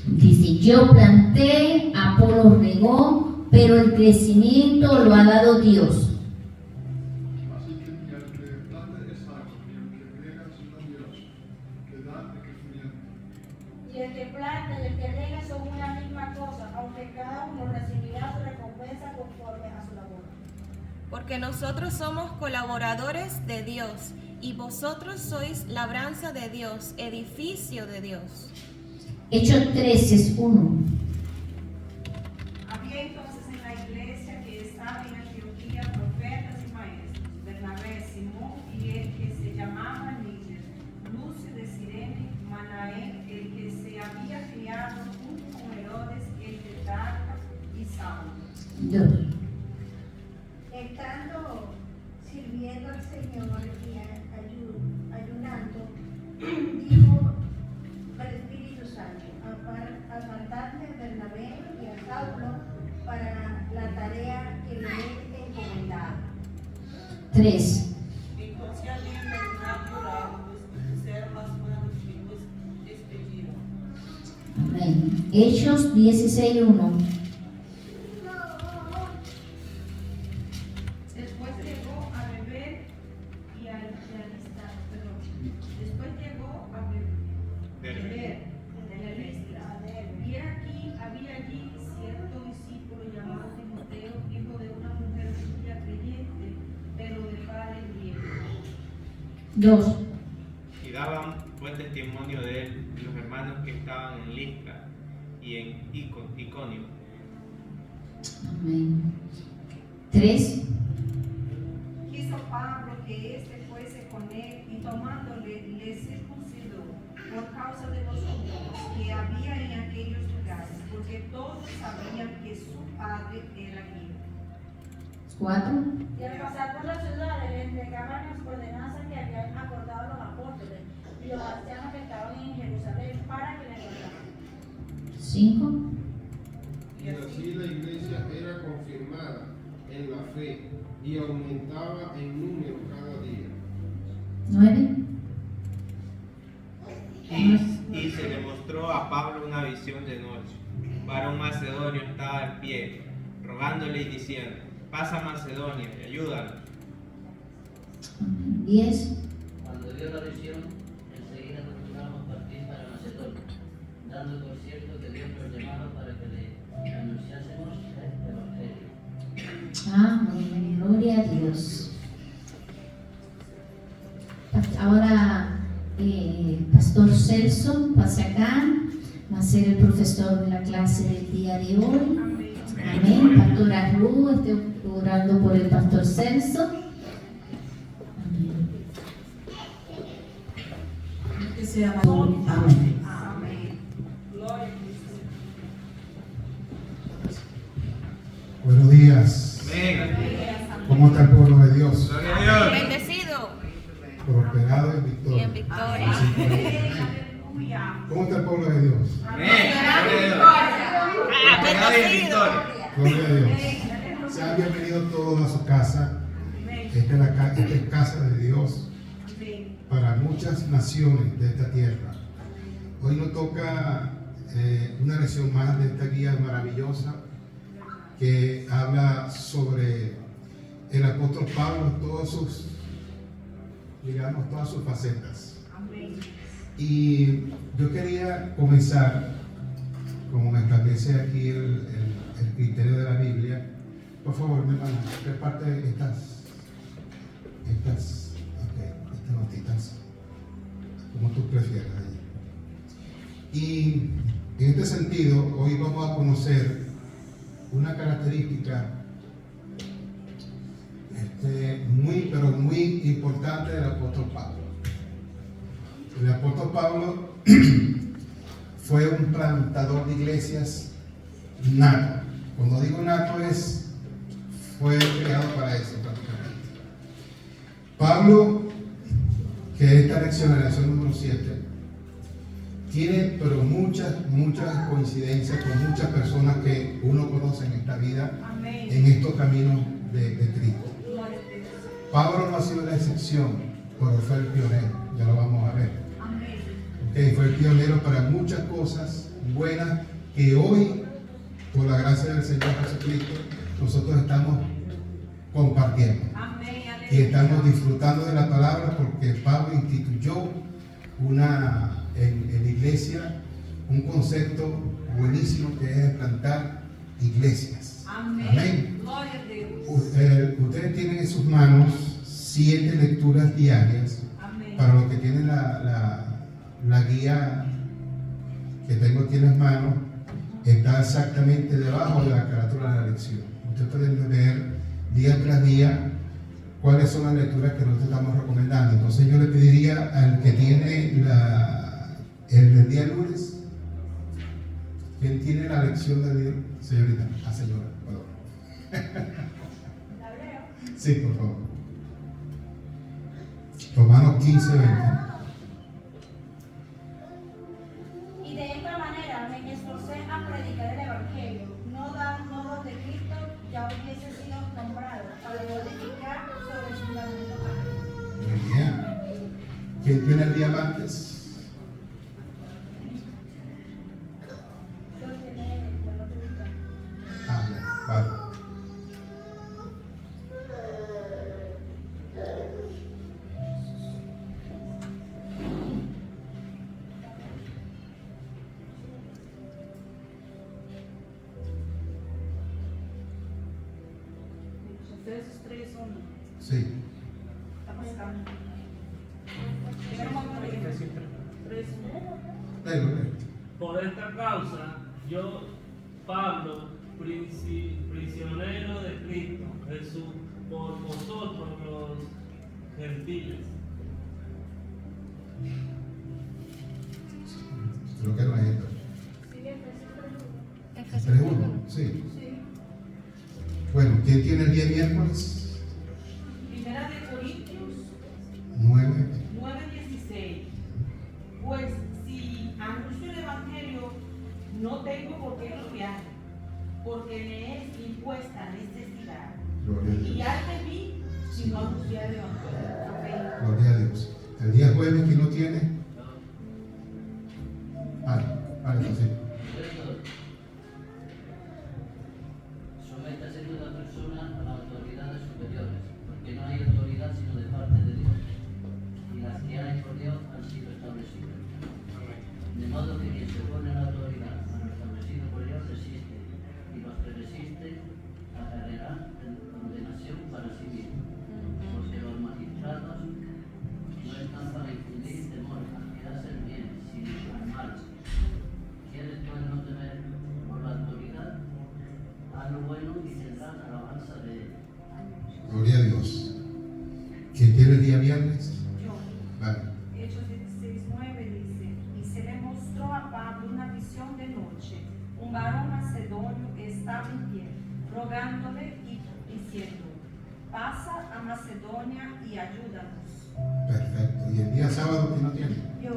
Dice, yo planté, Apolo regó, pero el crecimiento lo ha dado Dios. Así que el que planta es agua y el que riega es Dios, que da el crecimiento. Y el que planta y el que riega son una misma cosa, aunque cada uno recibirá su recompensa conforme a su labor. Porque nosotros somos colaboradores de Dios, y vosotros sois labranza de Dios, edificio de Dios. Hechos 13:1. Había entonces en la iglesia que estaba en Antioquía profetas y maestros, Bernabé, Simón y el que se llamaba Níger, Lucio de Cirene, Manaén, el que se había criado junto con Herodes, el de Tarso, y Saulo. 2. Estando sirviendo al Señor y ayunando, dijo al Espíritu Santo, apartadme a Bernabé y a Saulo para la tarea que le he encomendado. 3. Entonces había orado ser las manos y los despediram. Amén. Hechos 16:1. Después llegó a beber y a alistar, perdón. Después llegó a beber en la Listra. Y aquí había allí cierto discípulo llamado Timoteo, hijo de una mujer judía creyente, pero de padre griego. 2. Y daban buen testimonio de él los hermanos que estaban en Listra y en Iconio. Amén. 3. Quiso Pablo que éste fuese con él y tomándole le circuncidó por causa de los judíos que había en aquellos lugares, porque todos sabían que su padre era griego. 4. Y al pasar por la ciudad le entregaban las ordenanzas que habían acordado los apóstoles y los ancianos que estaban en Jerusalén para que le guardaran. 5. Y así la iglesia era confirmada en la fe y aumentaba en número cada día. 9. Y se le mostró a Pablo una visión de noche. Un varón macedonio estaba en pie, rogándole y diciendo, pasa a Macedonia y ayúdanos. 10. Cuando dio la visión, enseguida procuramos partir para Macedonia, dando por cierto que Dios nos llamaba para que le anunciásemos el Evangelio. Amén. Gloria a Dios. Ahora, Pastor Celso pasa acá. Va a ser el profesor de la clase del día de hoy. Amén. Pastora Ruth, estoy orando por el Pastor Celso. Amén. Que sea amado. Amén. Amén. Glória a Cristo. Buenos días. Amén. ¿Cómo está el pueblo de Dios? Gloria a Dios. Bendecido Prosperado en y victoria. en victoria. Aleluya. ¿Cómo está el pueblo de Dios? Amén. Gloria a Dios. Prosperado y en victoria. Gloria a Dios. Sean bienvenidos todos a su casa. Esta es casa de Dios para muchas naciones de esta tierra. Hoy nos toca una lección más de esta guía maravillosa que habla sobre el apóstol Pablo, todas sus facetas. Y yo quería comenzar, como me establece aquí el criterio de la Biblia. Por favor, mi hermano, reparte estas notitas, como tú prefieras. Y en este sentido, hoy vamos a conocer una característica pero muy importante del apóstol Pablo. El apóstol Pablo fue un plantador de iglesias nato. Cuando digo nato fue creado para eso prácticamente. Pablo, que esta lección, la lección número 7, tiene pero muchas coincidencias con muchas personas que uno conoce en esta vida, en estos caminos de Cristo. Pablo no ha sido la excepción, pero fue el pionero, ya lo vamos a ver. Okay, fue el pionero para muchas cosas buenas que hoy, por la gracia del Señor Jesucristo, nosotros estamos compartiendo. Amén, aleluya. Y estamos disfrutando de la palabra porque Pablo instituyó en la iglesia un concepto buenísimo que es plantar iglesias. Amén. Amén. Gloria a Dios. Ustedes tienen en sus manos 7 lecturas diarias. Amén. Para los que tienen la guía que tengo aquí en las manos, está exactamente debajo de la carátula de la lección. Ustedes pueden ver día tras día cuáles son las lecturas que nosotros estamos recomendando. Entonces yo le pediría al que tiene el del día lunes, ¿quién tiene la lección del día? Señorita, señora, perdón. ¿La leo? Sí, por favor. Romanos 15:20. Y de esta manera me esforcé a predicar el Evangelio, no donde Cristo ya hubiese sido nombrado, para glorificar sobre su fundamento. Muy bien. ¿Quién tiene el día martes? Ah, ya, vale. Efesios 3:1. Sí. Está buscando. Tenemos que leer. 3:1. Léelo. Por esta causa, yo, Pablo, prisionero de Cristo Jesús, por vosotros los gentiles. Creo que no es esto. Efesios 3:1. Sí. Bueno, ¿quién tiene el día miércoles? Primera de Corintios 9. 9:16. Pues si anuncio el Evangelio, no tengo por qué gloriarme, porque me es impuesta necesidad. Gloria a Y Dios. hay de mí si no anunciar el Evangelio. Amén. Gloria a Dios. El día jueves, ¿quién lo tiene? Vale, sí. Sométase toda persona a las autoridades superiores, porque no hay autoridad sino de parte de Dios, y las que hay por Dios han sido establecidas. De modo que quien se opone a la autoridad, a lo establecido por Dios, resiste, y los que resisten acarrearán condenación para sí mismos, porque los magistrados no están para infundir temor al que hace el bien, sino al mal. ¿Quieres pues no temer por la autoridad? Haz lo bueno y tendrás alabanza de él. Gloria a Dios. ¿Quién tiene el día viernes? Yo. Vale. Hechos 16:9 dice, y se le mostró a Pablo una visión de noche. Un varón macedonio estaba en pie, rogándole y diciendo, pasa a Macedonia y ayúdanos. Perfecto. ¿Y el día sábado quién lo tiene? Yo,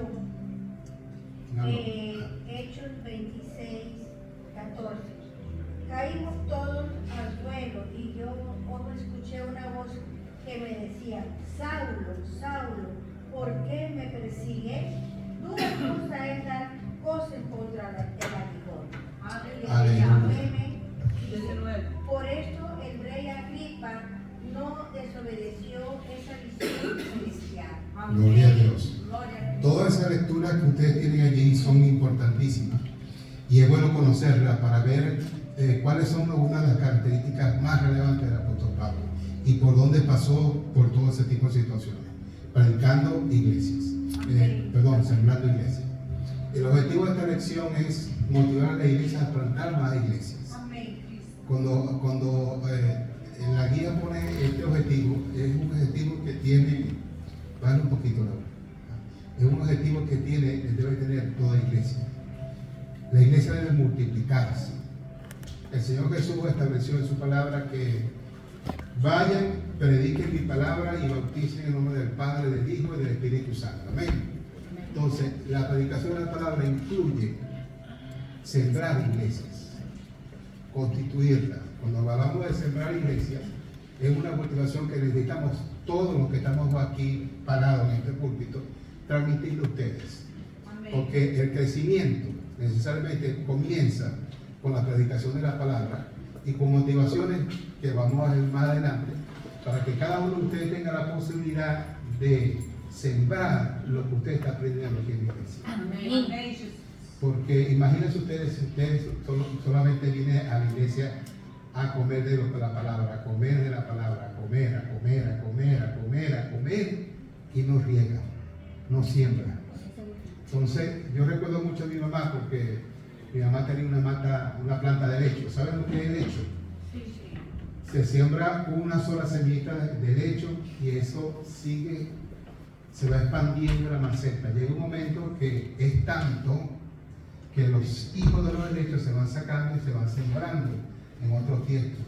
No. Hechos 26:14. Caímos todos al suelo y yo escuché una voz que me decía, Saulo, Saulo, ¿por qué me persigues? Dura cosa es dar cosas contra el aguijón. Aleluya. Por esto el rey Agripa no desobedeció esa visión celestial. Gloria a Dios. Gloria a Dios. Todas esas lecturas que ustedes tienen allí son importantísimas y es bueno conocerlas para ver cuáles son algunas de las características más relevantes del apóstol Pablo y por dónde pasó por todo ese tipo de situaciones, predicando iglesias, sembrando iglesias. El objetivo de esta lección es motivar a la iglesia a plantar más iglesias. Cuando en la guía pone este objetivo, es un objetivo que tiene, vale un poquito la hora, es un objetivo que debe tener toda iglesia. La iglesia debe multiplicarse. El Señor Jesús estableció en su palabra que vayan, prediquen mi palabra y bauticen en nombre del Padre, del Hijo y del Espíritu Santo. Amén. Entonces, la predicación de la palabra incluye sembrar iglesias, constituirlas. Cuando hablamos de sembrar iglesias, es una motivación que necesitamos todos los que estamos aquí parados en este púlpito, transmitirlo a ustedes. Porque el crecimiento, necesariamente comienza con la predicación de la palabra y con motivaciones que vamos a ver más adelante, para que cada uno de ustedes tenga la posibilidad de sembrar lo que usted está aprendiendo aquí en la iglesia. Amén. Porque imagínense ustedes, si ustedes solamente vienen a la iglesia a comer de la palabra, a comer de la palabra, a comer, a comer, a comer, a comer, a comer, y no riega, no siembra. Entonces, yo recuerdo mucho a mi mamá, porque mi mamá tenía una planta de lecho. ¿Saben lo que es lecho? Se siembra una sola semillita de lecho y eso sigue, se va expandiendo la maceta. Llega un momento que es tanto que los hijos de los helechos se van sacando y se van sembrando en otro tiesto,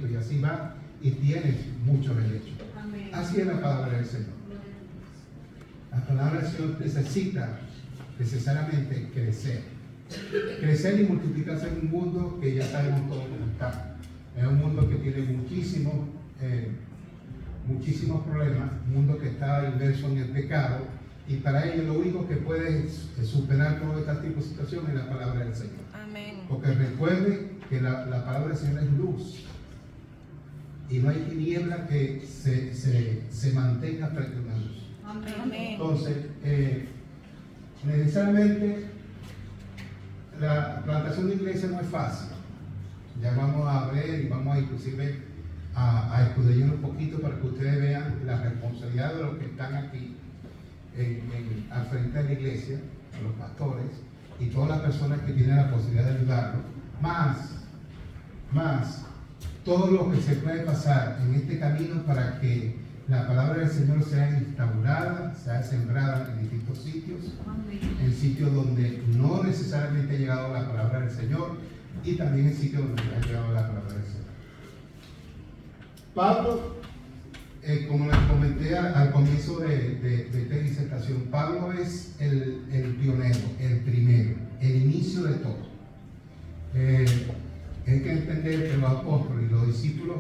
y así va, y tienes muchos helechos. Así es la palabra del Señor. La palabra del Señor necesita necesariamente crecer y multiplicarse en un mundo que ya sabemos cómo está. Es un mundo que tiene muchísimos problemas, un mundo que está inmerso en el pecado, y para ello lo único que puede superar todo este tipo de situación es la palabra del Señor. Amén. Porque recuerde que la palabra del Señor es luz, y no hay tiniebla que se mantenga frente a una luz. Amén. Entonces, necesariamente la plantación de iglesia no es fácil. Ya vamos a ver y vamos a inclusive a escudriñar un poquito para que ustedes vean la responsabilidad de los que están aquí al frente de la iglesia, los pastores y todas las personas que tienen la posibilidad de ayudarlos, más todo lo que se puede pasar en este camino para que la palabra del Señor sea instaurada, sea sembrada en distintos sitios, en sitios donde no necesariamente ha llegado la palabra del Señor, y también en sitios donde ha llegado la palabra del Señor. Pablo, como les comenté al comienzo de esta disertación, Pablo es el pionero, el primero, el inicio de todo. Hay que entender que los apóstoles y los discípulos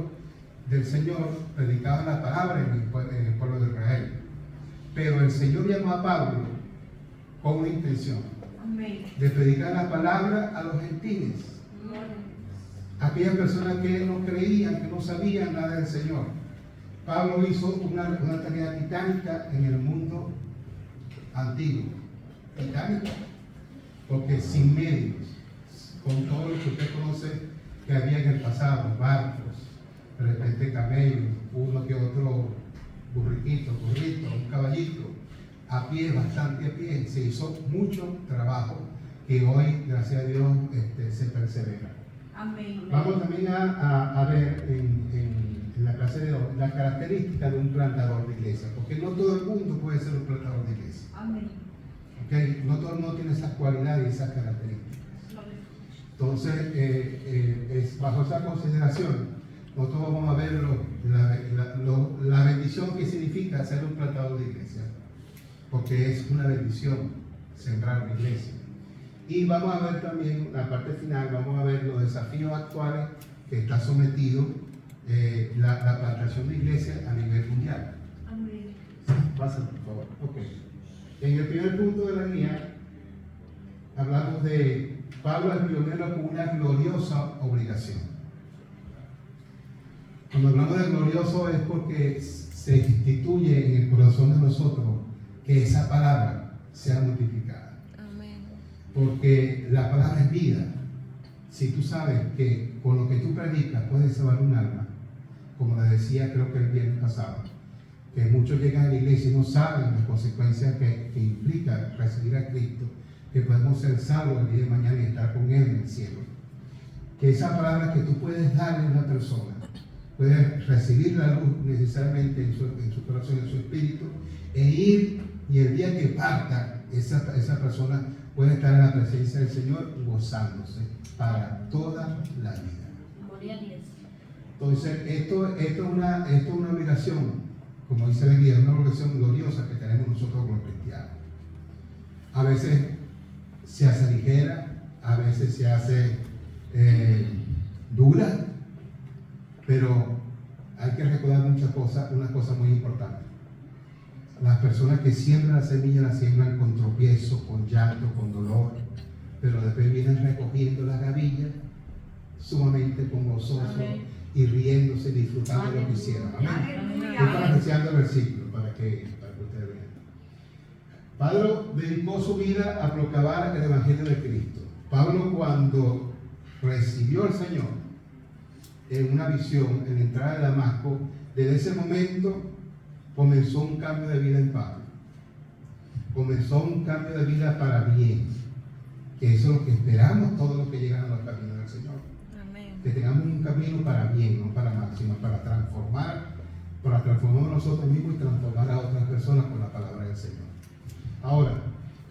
del Señor predicaban la palabra en el pueblo de Israel, pero el Señor llamó a Pablo con una intención de predicar la palabra a los gentiles, aquellas personas que no creían, que no sabían nada del Señor. Pablo hizo una tarea titánica en el mundo antiguo, titánica, porque sin medios, con todo lo que usted conoce que había en el pasado, barcos, de repente camellos, uno que otro burrito, un caballito, a pie, bastante a pie. Se hizo mucho trabajo que hoy, gracias a Dios, se persevera. Amén. Vamos también a ver en la clase de hoy las características de un plantador de iglesia, porque no todo el mundo puede ser un plantador de iglesia. Amén. ¿Okay? No todo el mundo tiene esas cualidades y esas características. Entonces, bajo esa consideración, nosotros vamos a ver la bendición que significa ser un plantador de iglesia, porque es una bendición sembrar una iglesia. Y vamos a ver también la parte final, vamos a ver los desafíos actuales que está sometido la plantación de iglesia a nivel mundial. Amén. Pasa, por favor. Okay. En el primer punto de la guía, hablamos de Pablo el pionero con una gloriosa obligación. Cuando hablamos de glorioso es porque se instituye en el corazón de nosotros que esa palabra sea multiplicada. Amén. Porque la palabra es vida. Si tú sabes que con lo que tú predicas puedes salvar un alma, como le decía creo que el viernes pasado, que muchos llegan a la iglesia y no saben las consecuencias que implica recibir a Cristo, que podemos ser salvos el día de mañana y estar con Él en el cielo. Que esa palabra que tú puedes darle a una persona, puedes recibir la luz necesariamente en su corazón, en su espíritu, e ir, y el día que parta, esa persona puede estar en la presencia del Señor gozándose para toda la vida. Entonces, esto es una obligación, como dice la guía, una obligación gloriosa que tenemos nosotros como cristianos. A veces se hace ligera, a veces se hace dura, pero hay que recordar muchas cosas, una cosa muy importante. Las personas que siembran la semilla la siembran con tropiezo, con llanto, con dolor, pero después vienen recogiendo la gavilla sumamente con gozoso y riéndose, disfrutando de lo que hicieron. Amén. Estoy parafraseando el versículo para que ustedes vean. Pablo dedicó su vida a proclamar el Evangelio de Cristo. Pablo, cuando recibió al Señor en una visión en la entrada de Damasco, desde ese momento comenzó un cambio de vida en Pablo. Comenzó un cambio de vida para bien, que eso es lo que esperamos todos los que llegan a los caminos del Señor. Amén. Que tengamos un camino para bien, no para mal, sino para transformarnos nosotros mismos y transformar a otras personas con la palabra del Señor. Ahora,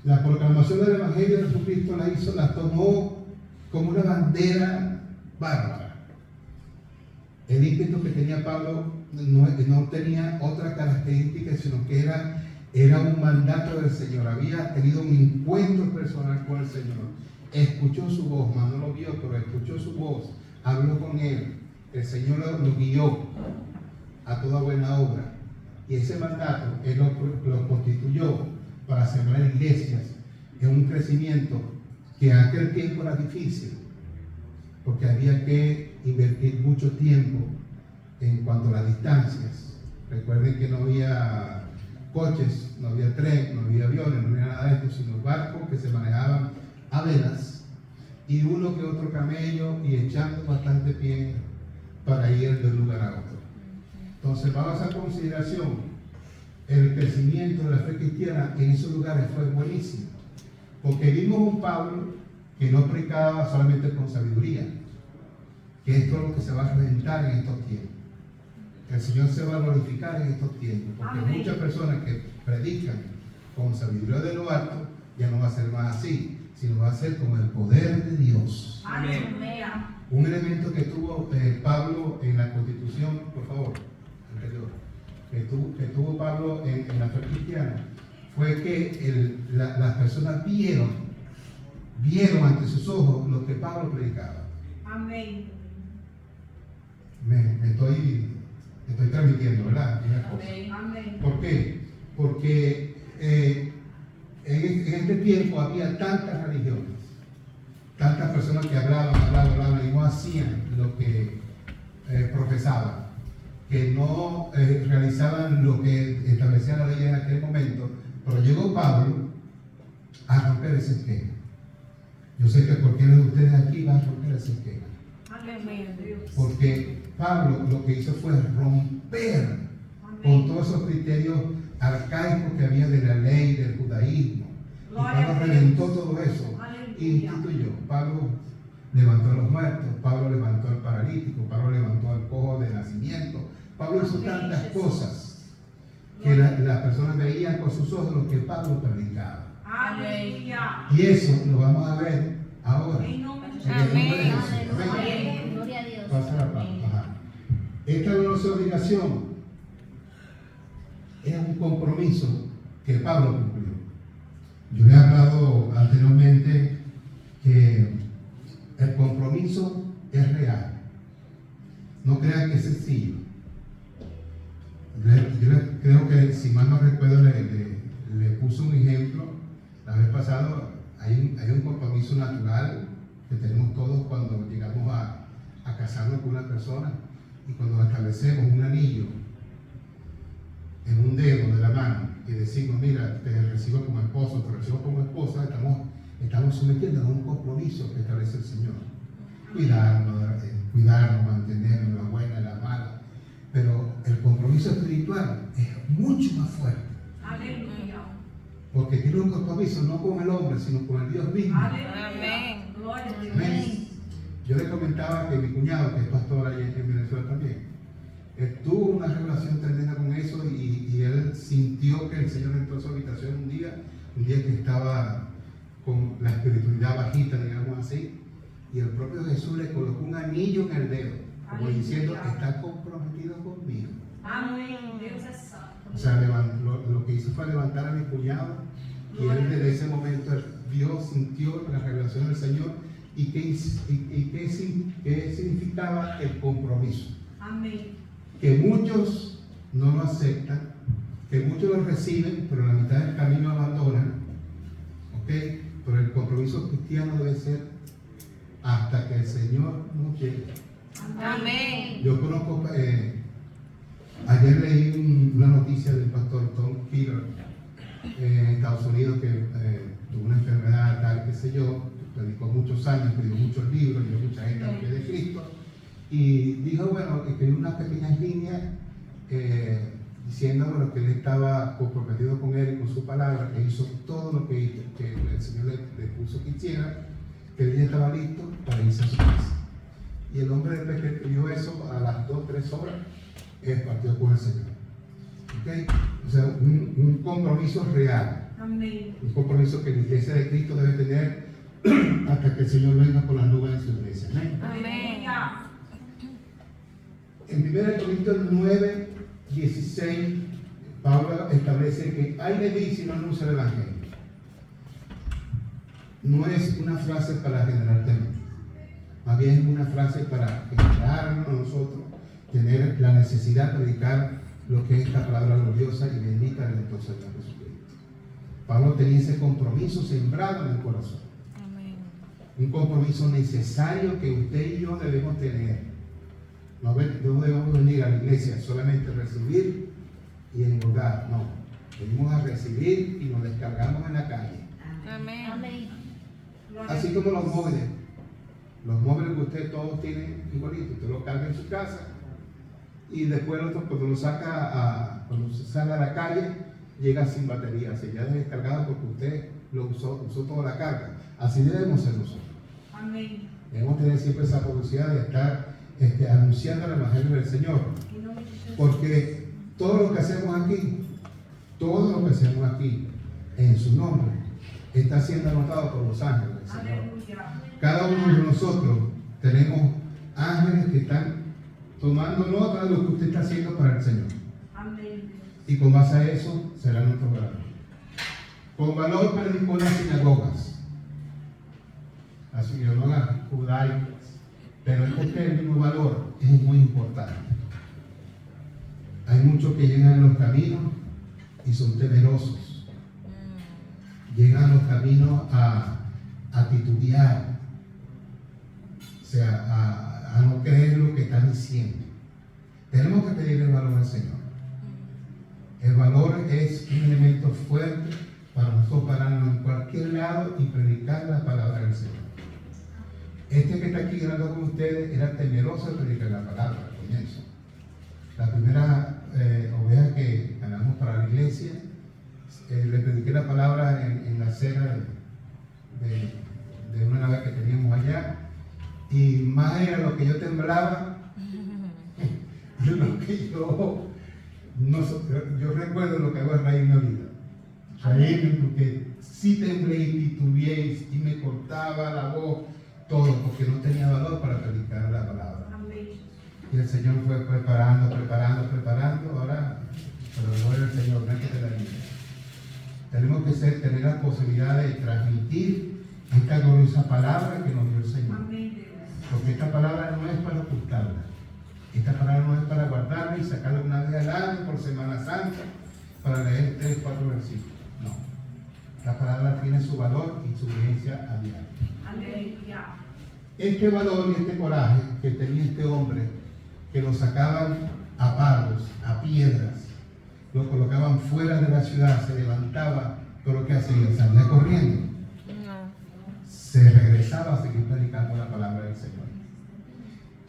la proclamación del Evangelio de Jesucristo la tomó como una bandera bárbara. El ímpetu que tenía Pablo no tenía otra característica, sino que era un mandato del Señor. Había tenido un encuentro personal con el Señor. Escuchó su voz, no lo vio, pero escuchó su voz, habló con él. El Señor lo guió a toda buena obra. Y ese mandato él lo constituyó para sembrar iglesias en un crecimiento que en aquel tiempo era difícil, porque había que invertir mucho tiempo en cuanto a las distancias. Recuerden que no había coches, no había tren, no había aviones, no había nada de esto, sino barcos que se manejaban a velas y uno que otro camello y echando bastante pie para ir de un lugar a otro. Entonces, vamos a consideración el crecimiento de la fe cristiana en esos lugares fue buenísimo, porque vimos un Pablo que no predicaba solamente con sabiduría, que esto es lo que se va a reventar en estos tiempos. El Señor se va a glorificar en estos tiempos, porque Amén. Muchas personas que predican con sabiduría de lo alto ya no va a ser más así, sino va a ser con el poder de Dios. Amén. Un elemento que tuvo Pablo en la Constitución, por favor, anterior, que tuvo Pablo en la fe cristiana, fue que las personas vieron ante sus ojos lo que Pablo predicaba. Amén. Me estoy transmitiendo, ¿verdad? Amén. ¿Por qué? Porque en este tiempo había tantas religiones, tantas personas que hablaban y no hacían lo que profesaban, que no realizaban lo que establecía la ley en aquel momento. Pero llegó Pablo a romper ese esquema. Yo sé que cualquiera de ustedes aquí va a romper ese esquema. Porque Pablo lo que hizo fue romper con todos esos criterios arcaicos que había de la ley, del judaísmo. Y Pablo reventó todo eso y instituyó. Pablo levantó a los muertos, Pablo levantó al paralítico, Pablo levantó al cojo de nacimiento. Pablo hizo tantas cosas que las personas veían con sus ojos lo que Pablo predicaba. Y eso lo vamos a ver ahora. Amén. Gloria a Dios. Pasa la palabra. Ajá. Esta no es obligación, es un compromiso que Pablo cumplió. Yo le he hablado anteriormente que el compromiso es real. No crean que es sencillo. Yo creo que, si mal no recuerdo, le puse un ejemplo la vez pasada. Hay un compromiso natural que tenemos todos cuando llegamos a casarnos con una persona, y cuando establecemos un anillo en un dedo de la mano y decimos, mira, te recibo como esposo, te recibo como esposa, estamos sometiendo a un compromiso que establece el Señor. Cuidarnos, mantenernos, la buena y la mala. Pero el compromiso espiritual es mucho más fuerte. Aleluya. Porque tiene un compromiso no con el hombre, sino con el Dios mismo. Amén. Amén. Yo le comentaba que mi cuñado, que es pastor allá en Venezuela también, tuvo una relación tremenda con eso, y él sintió que el Señor entró a su habitación un día que estaba con la espiritualidad bajita, digamos así, y el propio Jesús le colocó un anillo en el dedo, como diciendo, está comprometido conmigo. Amén. Dios es santo. O sea, lo que hizo fue levantar a mi cuñado, y él desde ese momento Dios sintió la revelación del Señor. ¿Y qué significaba el compromiso? Amén. Que muchos no lo aceptan, que muchos lo reciben, pero a la mitad del camino abandonan, ¿ok? pero el compromiso cristiano debe ser hasta que el Señor nos llegue. Amén. Yo conozco, ayer leí una noticia del pastor Tom Keeler en Estados Unidos que tuvo una enfermedad tal, qué sé yo, predicó muchos años, escribió muchos libros, dio mucha gente a los pies de Cristo, y dijo, bueno, escribió unas pequeñas líneas diciendo, bueno, que él estaba comprometido con él y con su palabra, que hizo todo lo que el Señor le puso que hiciera, que él ya estaba listo para irse a su casa. Y el hombre, después que escribió eso, a las 2 o 3 horas, partió con el Señor. ¿Okay? O sea, un compromiso real. Amén. Un compromiso que la iglesia de Cristo debe tener hasta que el Señor venga por las nubes de su iglesia. Amén. Amén. En 1 Corintios 9, 16, Pablo establece que hay de mí si no anuncia el Evangelio. No es una frase para generar temor, más bien es una frase para generarnos a nosotros tener la necesidad de predicar lo que es esta palabra gloriosa y bendita del entonces Señor Jesucristo. Pablo tenía ese compromiso sembrado en el corazón. Amén. Un compromiso necesario que usted y yo debemos tener. No debemos venir a la iglesia solamente a recibir y engordar, no. Venimos a recibir y nos descargamos en la calle. Amén. Así como los móviles que usted todos tienen igualito, usted lo carga en su casa y después cuando lo saca cuando se sale a la calle llega sin batería, se ya descargado porque usted lo usó toda la carga. Así debemos ser nosotros. Amén. Debemos tener siempre esa posibilidad de estar anunciando el Evangelio del Señor, porque todo lo que hacemos aquí en su nombre está siendo anotado por los ángeles del Señor. Cada uno de nosotros tenemos ángeles que están tomando nota de lo que usted está haciendo para el Señor. Amén. Y con base a eso será nuestro valor. Con valor predicó en las sinagogas, las sinagogas judaicas, pero este término valor es muy importante. Hay muchos que llegan a los caminos y son temerosos. Llegan a los caminos a titubear, o sea, a no creer lo que están diciendo. Tenemos que pedir el valor al Señor. El valor es un elemento fuerte para nosotros pararnos en cualquier lado y predicar la palabra del Señor. Este que está aquí hablando con ustedes era temeroso de predicar la palabra al comienzo. La primera oveja que ganamos para la iglesia, le prediqué la palabra en la cena de una nave que teníamos allá, y más era lo que yo temblaba, lo que yo recuerdo lo que hago es reírme ahorita. Reírme porque sí temblé y titubeé y me cortaba la voz, todo, porque no tenía valor para predicar la palabra. Y el Señor fue preparando, ahora, pero gloria al Señor, no hay que tener miedo. Tenemos que tener la posibilidad de transmitir esta gloriosa palabra que nos dio el Señor. Porque esta palabra no es para ocultarla. Esta palabra no es para guardarla y sacarla una vez al año por Semana Santa para leer 3 o 4 versículos. No. Esta palabra tiene su valor y su vigencia a diario. Este valor y este coraje que tenía este hombre, que lo sacaban a palos, a piedras, lo colocaban fuera de la ciudad, se levantaba, pero ¿qué hacía? Salía corriendo. Se regresaba a seguir predicando la palabra del Señor.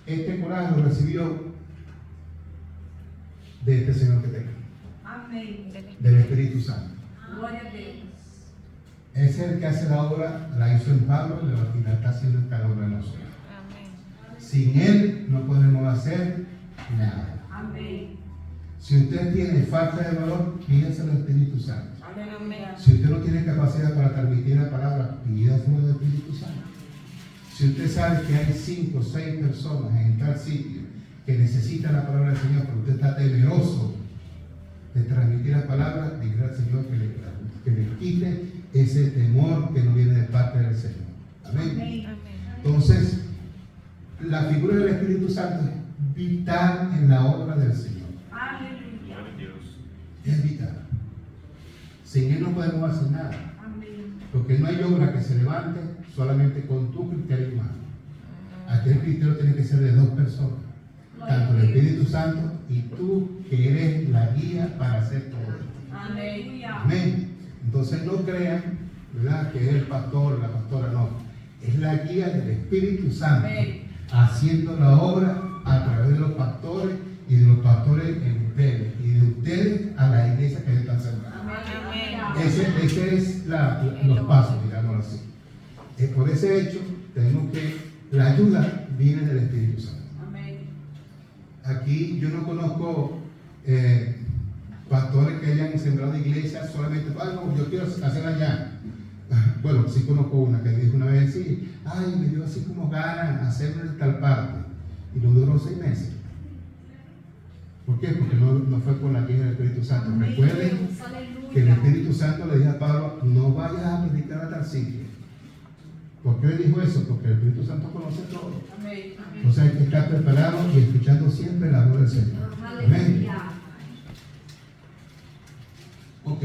Este coraje lo recibió de este Señor que tengo. Amén. Del Espíritu Santo. Gloria a Dios. Es el que hace la obra, la hizo en Pablo y al final está haciendo esta obra en nosotros. Sin Él no podemos hacer nada. Amén. Si usted tiene falta de valor, pídaselo al Espíritu Santo. Amén. Si usted no tiene capacidad para transmitir la palabra, pídaselo al Espíritu Santo. Si usted sabe que hay 5 o 6 personas en tal sitio que necesitan la palabra del Señor, pero usted está temeroso de transmitir la palabra, dígale al Señor que le quite ese temor que no viene de parte del Señor. Amén. Entonces, la figura del Espíritu Santo es vital en la obra del Señor. Aleluya. Es vital. Sin Él no podemos hacer nada. Amén. Porque no hay obra que se levante solamente con tu criterio humano. Aquí el criterio tiene que ser de dos personas, tanto el Espíritu Santo y tú, que eres la guía para hacer todo esto. Amén. Entonces no crean, ¿verdad?, que es el pastor, la pastora, no. Es la guía del Espíritu Santo haciendo la obra a través de los pastores y de los pastores en ustedes y de ustedes a la iglesia que están sembrando. Ese es los pasos, digámoslo así. Por ese hecho, tenemos que la ayuda viene del Espíritu Santo. Aquí yo no conozco pastores que hayan sembrado iglesias solamente, no, yo quiero hacer allá. Bueno, sí conozco una que dijo una vez, sí, ay, me dio así como ganas hacerlo en tal parte. Y no duró 6 meses. ¿Por qué? Porque no fue con la guía del Espíritu Santo. Recuerden que el Espíritu Santo le dijo a Pablo, no vayas a predicar a tal sitio. ¿Por qué le dijo eso? Porque el Espíritu Santo conoce todo. Entonces hay que estar preparado y escuchando siempre la voz del Señor. Amén. Ok.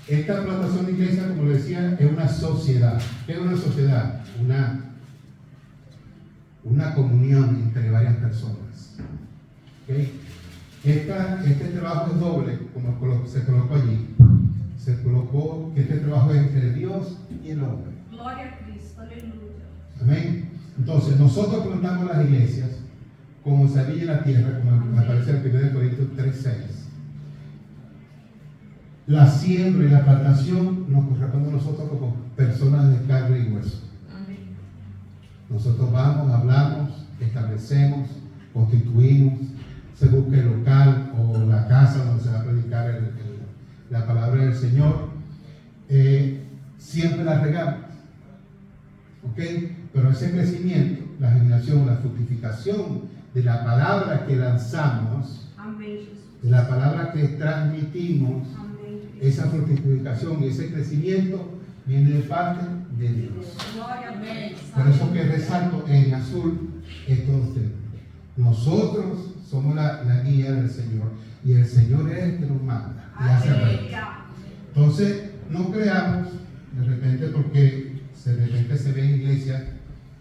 Esta plantación de iglesia, como le decía, es una sociedad. ¿Qué es una sociedad? Una comunión entre varias personas. ¿Okay? Este trabajo es doble, como se colocó allí. Se colocó que este trabajo es entre Dios y el hombre. Gloria a Cristo, aleluya. Amén. Entonces, nosotros plantamos las iglesias como semilla en la tierra, como aparece en 1 Corintios 3:6. La siembra y la plantación nos corresponde a nosotros como personas de carne y hueso. Nosotros vamos, hablamos, establecemos, constituimos, se busca el local o la casa donde se va a predicar la palabra del Señor. Siempre la regamos. ¿Ok? Pero ese crecimiento, la generación, la fructificación de la palabra que lanzamos, de la palabra que transmitimos, esa fructificación y ese crecimiento viene de parte de Dios. Por eso que resalto en azul estos temas. Nosotros somos la guía del Señor y el Señor es el que nos manda y hace recto. Entonces, no creamos de repente, porque de repente se ven iglesias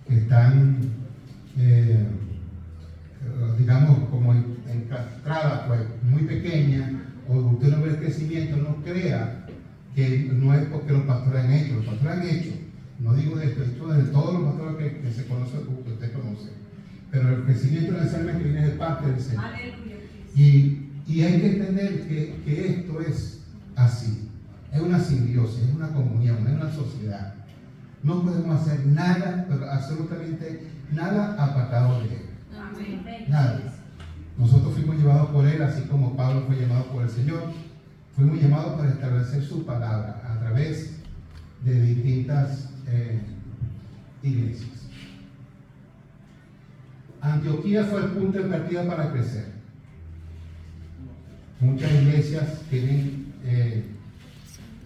que están, digamos, como encastradas, pues, muy pequeñas, o usted no ve el crecimiento, no crea que no es porque los pastores han hecho. Los pastores han hecho, no digo de esto, de todos los pastores que se conocen, que usted conoce, pero el crecimiento necesariamente viene de parte del Señor. Y hay que entender que esto es así, es una simbiosis, es una comunión, es una sociedad. No podemos hacer nada, pero absolutamente nada apartado de Él. Nada. Nosotros fuimos llevados por Él, así como Pablo fue llamado por el Señor. Fuimos llamados para establecer su palabra a través de distintas iglesias. Antioquía fue el punto de partida para crecer. Muchas iglesias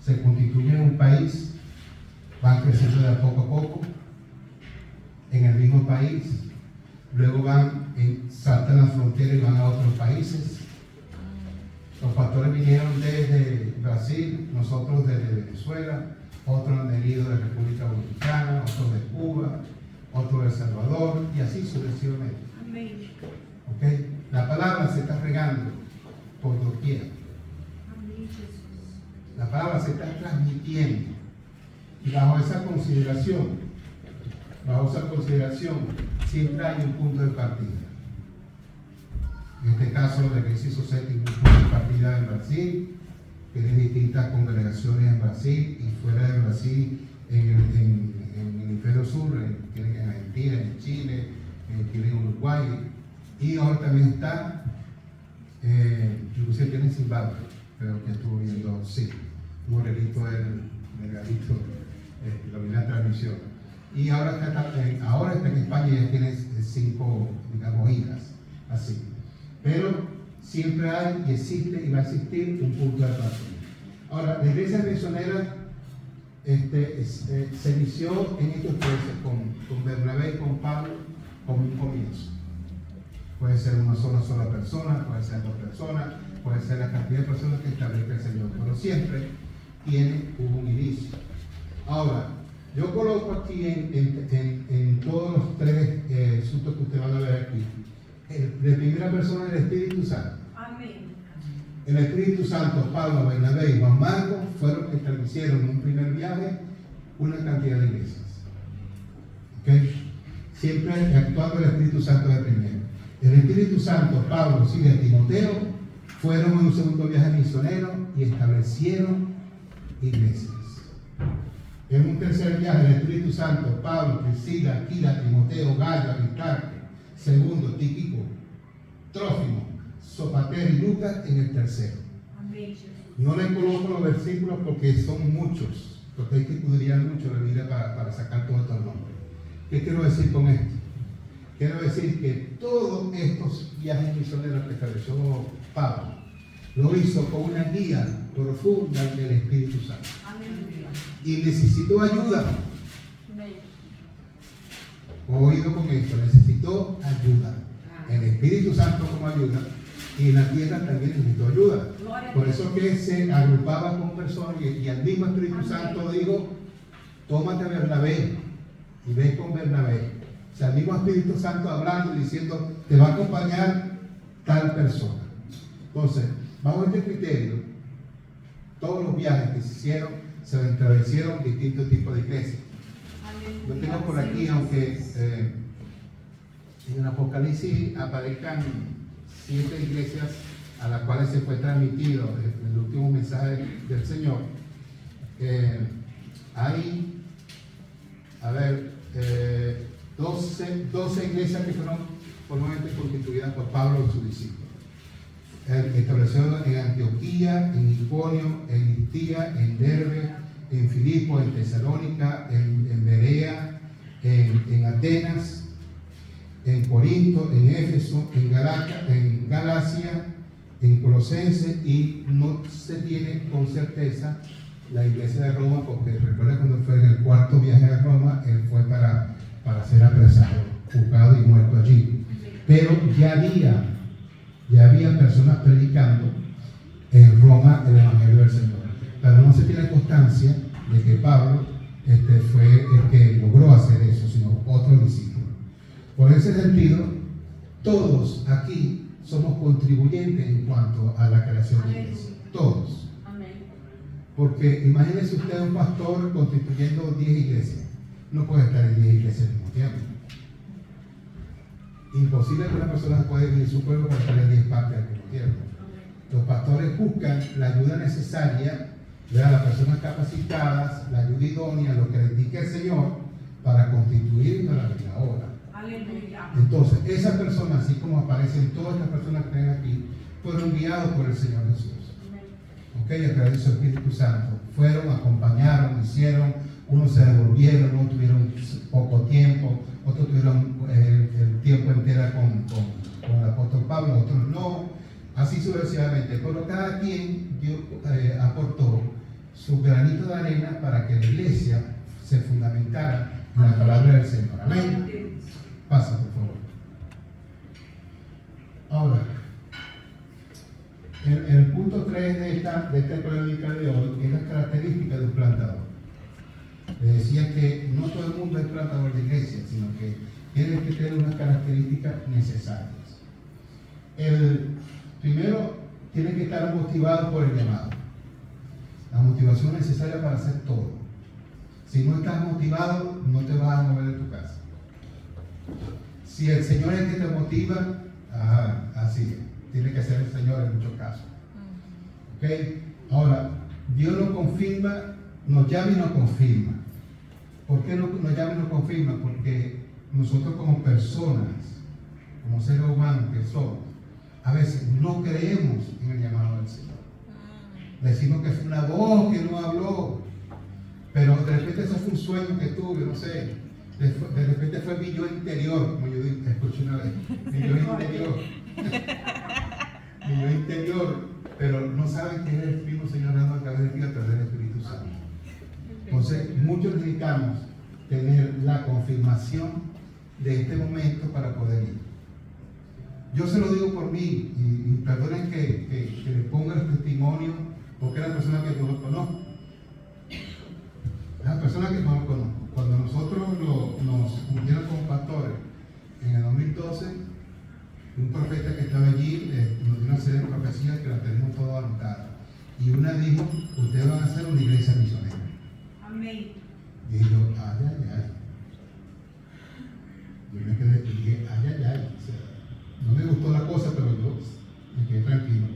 se constituyen en un país, van creciendo de poco a poco en el mismo país, luego saltan la frontera y van a otros países. Los pastores vinieron desde Brasil, nosotros desde Venezuela, otros han venido de República Dominicana, otros de Cuba, otros de El Salvador, y así sucesivamente. ¿Okay? La palabra se está regando por doquier. La palabra se está transmitiendo. Y bajo esa consideración, siempre hay un punto de partida. En este caso, la Iglesia Society, un punto de partida en Brasil, tiene distintas congregaciones en Brasil y fuera de Brasil, en el hemisferio sur, tienen en Argentina, en Chile, tienen en Uruguay, y ahora también está, inclusive tiene en Zimbabue, creo que estuvo viendo, sí, un morenito del gatito, lo vi en la transmisión. Y ahora está en España y ya tiene 5, digamos, hijas, así. Pero siempre hay y existe y va a existir un punto de partida. Ahora, la iglesia misionera se inició en estos países con Bernabé y con Pablo como un comienzo. Puede ser una sola persona, puede ser 2 personas, puede ser la cantidad de personas que establezca el Señor, pero siempre tiene un inicio. Ahora, yo coloco aquí en todos los tres asuntos que ustedes van a ver aquí, de primera persona el Espíritu Santo. Amén. El Espíritu Santo, Pablo, Bernabé y Juan Marcos fueron los que establecieron en un primer viaje una cantidad de iglesias. ¿Okay? Siempre actuando el Espíritu Santo de primero. El Espíritu Santo, Pablo, Silas y Timoteo fueron en un segundo viaje misionero y establecieron iglesias. En un tercer viaje el Espíritu Santo, Pablo, Priscila, Aquila, Timoteo, Gallo, Aristarco, segundo, Tíquico, Trófimo, Sopater y Lucas en el tercero. Amén. No les coloco los versículos porque son muchos, porque hay que estudiar mucho la Biblia para sacar todos estos nombres. ¿Qué quiero decir con esto? Quiero decir que todos estos viajes misioneros que estableció Pablo lo hizo con una guía profunda del Espíritu Santo. Y necesitó ayuda. Oído con esto, necesitó ayuda. El Espíritu Santo como ayuda, y en la tierra también necesitó ayuda. Por eso que se agrupaba con personas y al mismo Espíritu Santo dijo: tómate a Bernabé y ven con Bernabé. O sea, el mismo Espíritu Santo hablando y diciendo: te va a acompañar tal persona. Entonces, bajo este criterio, todos los viajes que se hicieron, se establecieron distintos tipos de iglesias. Yo tengo por aquí, aunque en el Apocalipsis aparezcan 7 iglesias a las cuales se fue transmitido el último mensaje del Señor, hay, 12 iglesias que fueron formalmente constituidas por Pablo y sus discípulos. Estableció en Antioquía, en Iconio, en Listia, en Derbe, en Filipo, en Tesalónica, en Berea, en Atenas, en Corinto, en Éfeso, en Galacia, en Colosenses, y no se tiene con certeza la iglesia de Roma, porque recuerda cuando fue en el cuarto viaje a Roma, él fue para ser apresado, juzgado y muerto allí. Pero ya había personas predicando en Roma el Evangelio del Señor. Pero no se tiene constancia de que Pablo fue el que logró hacer eso, sino otros discípulos. Por ese sentido, todos aquí somos contribuyentes en cuanto a la creación de iglesia. Todos. Porque imagínese usted un pastor constituyendo 10 iglesias. No puede estar en 10 iglesias al mismo tiempo. Imposible que una persona pueda vivir su pueblo para estar en 10 partes al mismo tiempo. Los pastores buscan la ayuda necesaria, las personas capacitadas, la ayuda idónea, lo que le indique el Señor para constituir la obra. Entonces, esas personas, así como aparecen todas estas personas que están aquí, fueron guiados por el Señor Jesús. ¿Okay? A través de su Espíritu Santo. Fueron, acompañaron, hicieron, unos se devolvieron, otros tuvieron poco tiempo, otros tuvieron el tiempo entero con el apóstol Pablo, otros no, así sucesivamente. Pero cada quien aportó su granito de arena para que la iglesia se fundamentara en la palabra del Señor. Amén. Pasa, por favor. Ahora, el punto 3 de esta polémica de hoy es las características de un plantador. Le decía que no todo el mundo es plantador de iglesia, sino que tiene que tener unas características necesarias. El primero, tiene que estar motivado por el llamado. La motivación necesaria para hacer todo. Si no estás motivado, no te vas a mover de tu casa. Si el Señor es el que te motiva, así es. Tiene que ser el Señor en muchos casos. ¿Okay? Ahora, Dios nos confirma, nos llama y nos confirma. ¿Por qué nos llama y nos confirma? Porque nosotros como personas, como seres humanos que somos, a veces no creemos en el llamado del Señor. Decimos que fue una voz que no habló, pero de repente eso fue un sueño que tuve, no sé. De repente fue mi yo interior, como yo escuché una vez. Mi yo interior. Mi yo interior, pero no saben que es el mismo Señor dando a través de ti, a través del Espíritu Santo. Entonces, muchos necesitamos tener la confirmación de este momento para poder ir. Yo se lo digo por mí, y perdonen que le ponga el testimonio, porque es la persona que yo conozco. Las personas que no conozco. Cuando nosotros nos ungieron como pastores en el 2012, un profeta que estaba allí nos dio una serie de profecías que las tenemos todas anotadas. Y una dijo: ustedes van a hacer una iglesia misionera. Amén. Y yo, ay, ay, ay. Yo me quedé y dije, ay, ay, ay. O sea, no me gustó la cosa, pero yo me quedé tranquilo.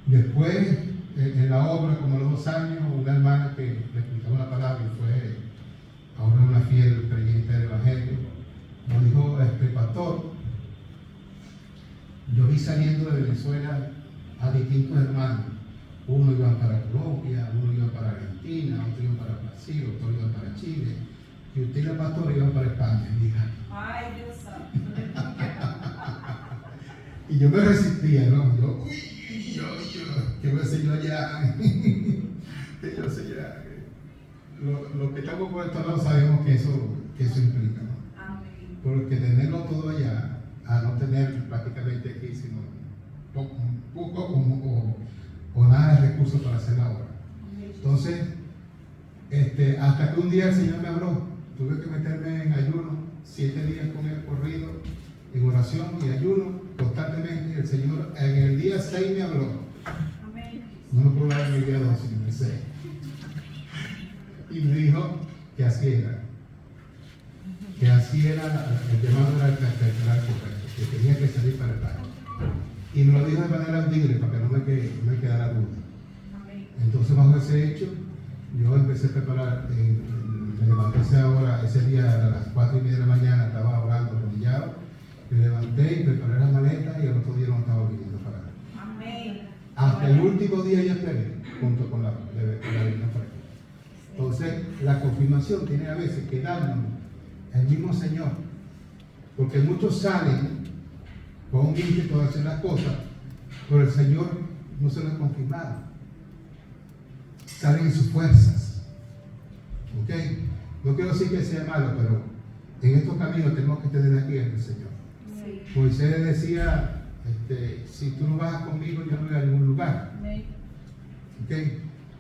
Después, en la obra, como a los 2 años, una hermana que le explicaba la palabra y fue ahora una fiel creyente del Evangelio, nos dijo: pastor, yo vi saliendo de Venezuela a distintos hermanos. Uno iba para Colombia, uno iba para Argentina, otro iba para Brasil, otro iba para Chile, y usted y la pastora iban para España. Y dije, Ay, Dios santo. y yo me resistía, ¿no? Yo, ¿qué voy a hacer yo allá? ¿Qué yo sé ya? Lo que estamos con esto no sabemos que eso implica, ¿no? Amén. Porque tenerlo todo allá, a no tener prácticamente aquí, sino un poco o nada de recursos para hacer la obra. Entonces, hasta que un día el Señor me habló, tuve que meterme en ayuno, 7 días con el corrido, en oración y ayuno constantemente. El Señor en el día 6 me habló. Amén. No lo puedo dar en el día 2, sino en el 6. Y me dijo que así era. Que así era, el llamado era el cardenal correcto, que tenía que salir para el país. Y me lo dijo de manera audible para que no me quedara duda. Amén. Entonces, bajo ese hecho, yo empecé a preparar, me levanté ese día a las 4:30 de la mañana, estaba orando arrodillado, me levanté y preparé la maleta y el otro día no estaba viniendo para acá. Amén. Hasta el último día yo esperé, junto con la Virgen para acá. Entonces, la confirmación tiene a veces que darnos el mismo Señor, porque muchos salen con un ímpetu de hacer las cosas, pero el Señor no se lo ha confirmado. Salen en sus fuerzas. ¿Ok? No quiero decir que sea malo, pero en estos caminos tenemos que tener aquí el Señor. Sí. Moisés decía, si tú no vas conmigo, yo no voy a ningún lugar. Amén. ¿Ok?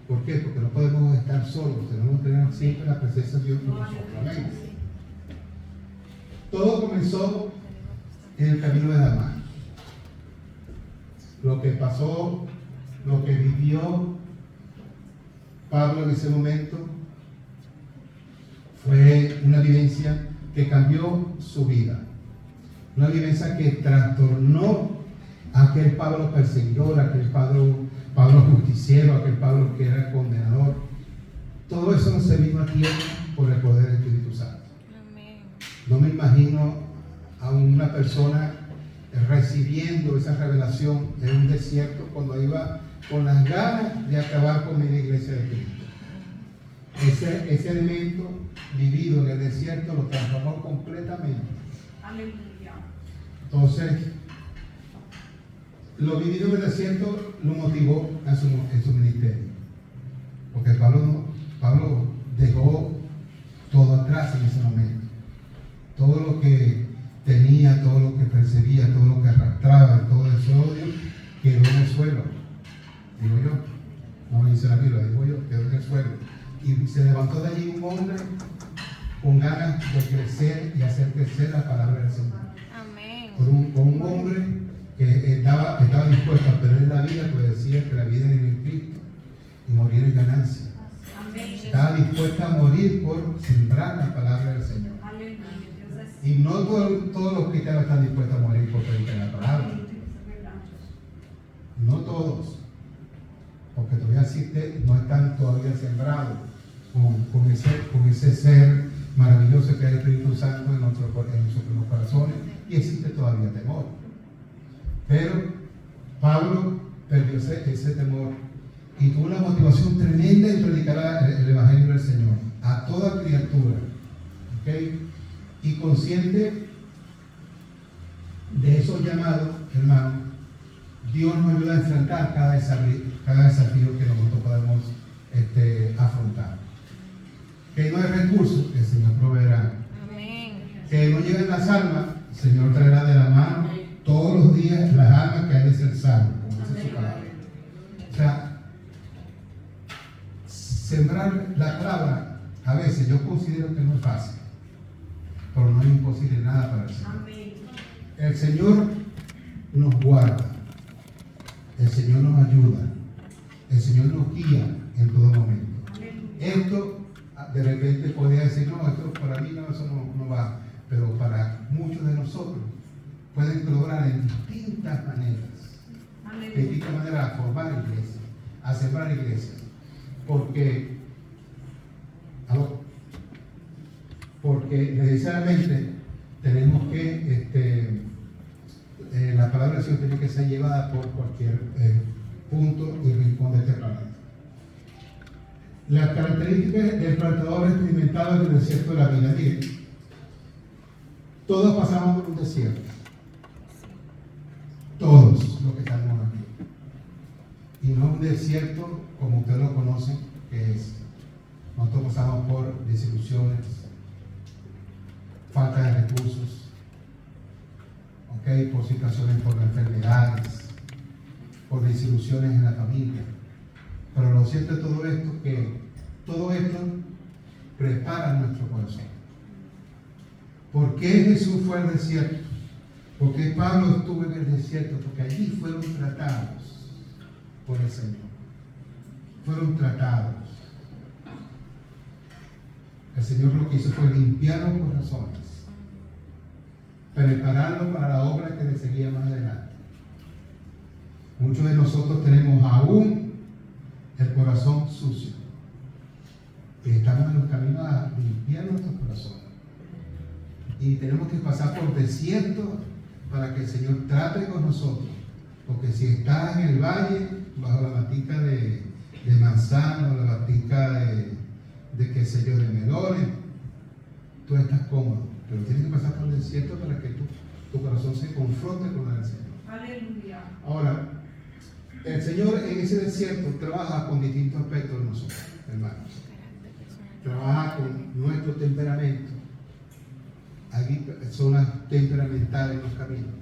¿Por qué? Porque no podemos estar solos, tenemos que tener siempre la presencia de Dios con nosotros. Amén. Todo comenzó en el camino de Damasco. Lo que pasó, lo que vivió Pablo en ese momento, fue una vivencia que cambió su vida. Una vivencia que trastornó a aquel Pablo perseguidor, a aquel Pablo justiciero, a aquel Pablo que era condenador. Todo eso no se vino a tierra por el poder del Espíritu Santo. Amén. No me imagino a una persona recibiendo esa revelación en un desierto cuando iba con las ganas de acabar con la iglesia de Cristo. Ese elemento vivido en el desierto lo transformó completamente. Aleluya. Entonces, lo vivido en el desierto lo motivó en su ministerio. Porque Pablo dejó todo atrás en ese momento. Todo lo que tenía, todo lo que percibía, todo lo que arrastraba, todo ese odio, quedó en el suelo. Digo yo, no dice la Biblia, digo yo, quedó en el suelo. Y se levantó de allí un hombre con ganas de crecer y hacer crecer la palabra del Señor. Amén. Con un hombre que estaba dispuesto a perder la vida, pues decía que la vida era en Cristo y morir en ganancia. Amén. Estaba dispuesta a morir por sembrar la palabra del Señor. Aleluya. Dios es. Y no todos los cristianos están dispuestos a morir por predicar la palabra. No todos. Porque todavía existe, no están todavía sembrados con ese ser maravilloso que es el Espíritu Santo en nuestros corazones, y existe todavía temor. Pero Pablo perdió ese temor y tuvo una motivación tremenda en predicar el Evangelio del Señor a toda criatura. ¿Okay? Y consciente de esos llamados, hermanos, Dios nos ayuda a enfrentar cada desafío que nosotros podemos afrontar. Que no hay recursos, que el Señor proveerá. Amén. Que no lleguen las almas, el Señor traerá de la mano todos los días las almas que hay de ser salvos, como dice su palabra. O sea, sembrar la palabra A veces yo considero que no es fácil, pero no es imposible nada para el Señor. Amén. El Señor nos guarda, el Señor nos ayuda, el Señor nos guía en todo momento. Esto de repente podría decir, no, esto para mí no, eso no va, pero para muchos de nosotros pueden lograr en distintas maneras, de distintas maneras a formar iglesias, a sembrar iglesias, porque necesariamente tenemos que, la palabra del Señor tiene que ser llevada por cualquier punto y rincón de este planeta. Las características del plantador experimentado en el desierto de la vida. Miren, todos pasamos por un desierto. Todos los que estamos aquí. Y no un desierto como ustedes lo conocen, que es. Nosotros pasamos por desilusiones, falta de recursos, por situaciones, por enfermedades, por desilusiones en la familia. Pero lo cierto de todo esto es que todo esto prepara nuestro corazón. ¿Por qué Jesús fue al desierto? ¿Por qué Pablo estuvo en el desierto? Porque allí fueron tratados por el Señor. Fueron tratados. El Señor lo que hizo fue limpiar los corazones, prepararlo para la obra que le seguía más adelante. Muchos de nosotros tenemos aún el corazón sucio y estamos en los caminos a limpiar nuestros corazones, y tenemos que pasar por desiertos para que el Señor trate con nosotros, porque si estás en el valle bajo la matica de manzano, la matica de qué sé yo, de melones, tú estás cómodo, pero tienes que pasar por el desierto para que tu corazón se confronte con el Señor. Aleluya. Ahora, el Señor en ese desierto trabaja con distintos aspectos de nosotros, hermanos. Trabaja con nuestro temperamento. Hay personas temperamentales en los caminos,